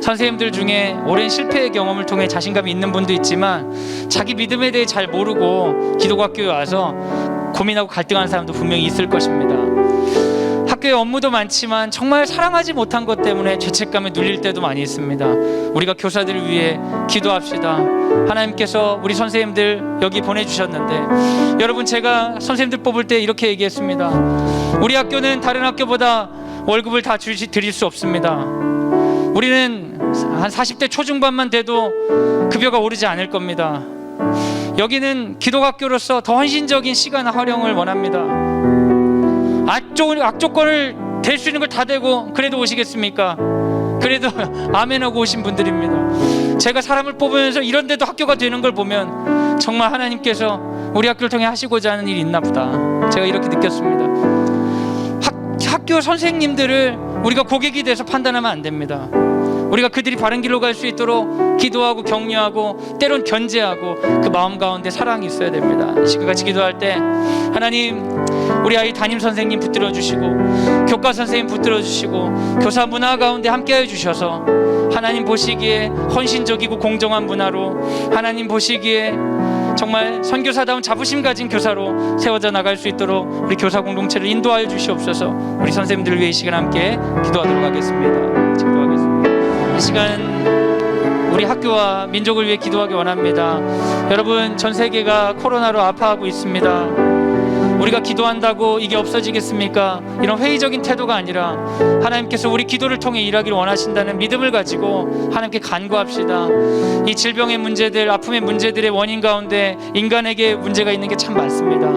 선생님들 중에 오랜 실패의 경험을 통해 자신감이 있는 분도 있지만 자기 믿음에 대해 잘 모르고 기독학교에 와서 고민하고 갈등하는 사람도 분명히 있을 것입니다. 학교에 업무도 많지만 정말 사랑하지 못한 것 때문에 죄책감에 눌릴 때도 많이 있습니다. 우리가 교사들을 위해 기도합시다. 하나님께서 우리 선생님들 여기 보내주셨는데, 여러분, 제가 선생님들 뽑을 때 이렇게 얘기했습니다. 우리 학교는 다른 학교보다 월급을 다 드릴 수 없습니다. 우리는 한 40대 초중반만 돼도 급여가 오르지 않을 겁니다. 여기는 기독학교로서 더 헌신적인 시간 활용을 원합니다. 악조건을 댈 수 있는 걸 다 대고 그래도 오시겠습니까? 그래도 아멘하고 오신 분들입니다. 제가 사람을 뽑으면서 이런 데도 학교가 되는 걸 보면 정말 하나님께서 우리 학교를 통해 하시고자 하는 일이 있나 보다, 제가 이렇게 느꼈습니다. 학교 선생님들을 우리가 고객이 돼서 판단하면 안 됩니다. 우리가 그들이 바른 길로 갈 수 있도록 기도하고 격려하고 때론 견제하고 그 마음 가운데 사랑이 있어야 됩니다. 이 시간 같이 기도할 때, 하나님, 우리 아이 담임 선생님 붙들어 주시고 교과 선생님 붙들어 주시고 교사 문화 가운데 함께해 주셔서 하나님 보시기에 헌신적이고 공정한 문화로, 하나님 보시기에 정말 선교사다운 자부심 가진 교사로 세워져 나갈 수 있도록 우리 교사 공동체를 인도하여 주시옵소서. 우리 선생님들을 위해 이 시간 함께 기도하도록 하겠습니다. 기도하겠습니다. 이 시간 우리 학교와 민족을 위해 기도하기 원합니다. 여러분, 전 세계가 코로나로 아파하고 있습니다. 우리가 기도한다고 이게 없어지겠습니까? 이런 회의적인 태도가 아니라 하나님께서 우리 기도를 통해 일하기를 원하신다는 믿음을 가지고 하나님께 간구합시다. 이 질병의 문제들, 아픔의 문제들의 원인 가운데 인간에게 문제가 있는 게 참 많습니다.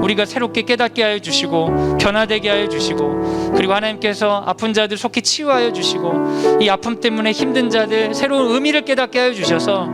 우리가 새롭게 깨닫게 하여 주시고 변화되게 하여 주시고, 그리고 하나님께서 아픈 자들 속히 치유하여 주시고 이 아픔 때문에 힘든 자들 새로운 의미를 깨닫게 하여 주셔서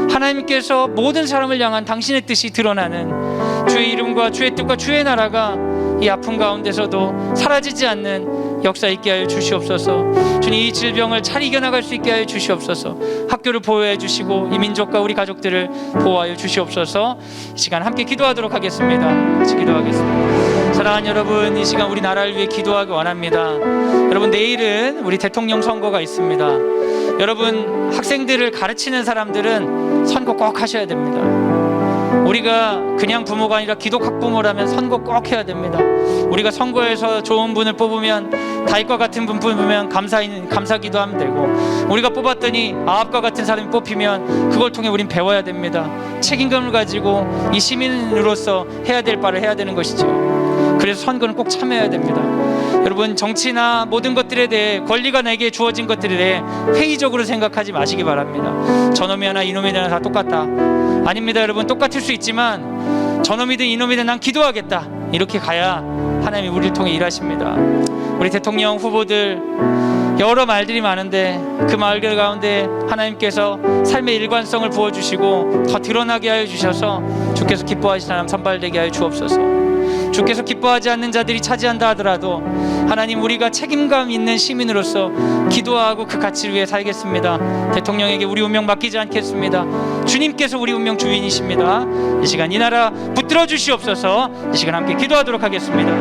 하나님께서 모든 사람을 향한 당신의 뜻이 드러나는 주의 이름과 주의 뜻과 주의 나라가 이 아픔 가운데서도 사라지지 않는 역사 있게 하여 주시옵소서. 주님, 이 질병을 잘 이겨나갈 수 있게 하여 주시옵소서. 학교를 보호해 주시고 이 민족과 우리 가족들을 보호하여 주시옵소서. 이 시간 함께 기도하도록 하겠습니다. 같이 기도하겠습니다. 사랑하는 여러분, 이 시간 우리 나라를 위해 기도하기 원합니다. 여러분, 내일은 우리 대통령 선거가 있습니다. 여러분, 학생들을 가르치는 사람들은 선거 꼭 하셔야 됩니다. 우리가 그냥 부모가 아니라 기독 학부모라면 선거 꼭 해야 됩니다. 우리가 선거에서 좋은 분을 뽑으면, 다윗과 같은 분 뽑으면 감사기도 하면 되고, 우리가 뽑았더니 아합과 같은 사람이 뽑히면 그걸 통해 우린 배워야 됩니다. 책임감을 가지고 이 시민으로서 해야 될 바를 해야 되는 것이죠. 그래서 선거는 꼭 참여해야 됩니다. 여러분, 정치나 모든 것들에 대해, 권리가 내게 주어진 것들에 대해 회의적으로 생각하지 마시기 바랍니다. 저놈이 하나 이놈이 하나 다 똑같다. 아닙니다. 여러분, 똑같을 수 있지만 저놈이든 이놈이든 난 기도하겠다, 이렇게 가야 하나님이 우리를 통해 일하십니다. 우리 대통령 후보들 여러 말들이 많은데 그 말들 가운데 하나님께서 삶의 일관성을 부어주시고 더 드러나게 하여 주셔서 주께서 기뻐하시는 사람 선발되게 하여 주옵소서. 주께서 기뻐하지 않는 자들이 차지한다 하더라도 하나님, 우리가 책임감 있는 시민으로서 기도하고 그 가치를 위해 살겠습니다. 대통령에게 우리 운명 맡기지 않겠습니다. 주님께서 우리 운명 주인이십니다. 이 시간 이 나라 붙들어 주시옵소서. 이 시간 함께 기도하도록 하겠습니다.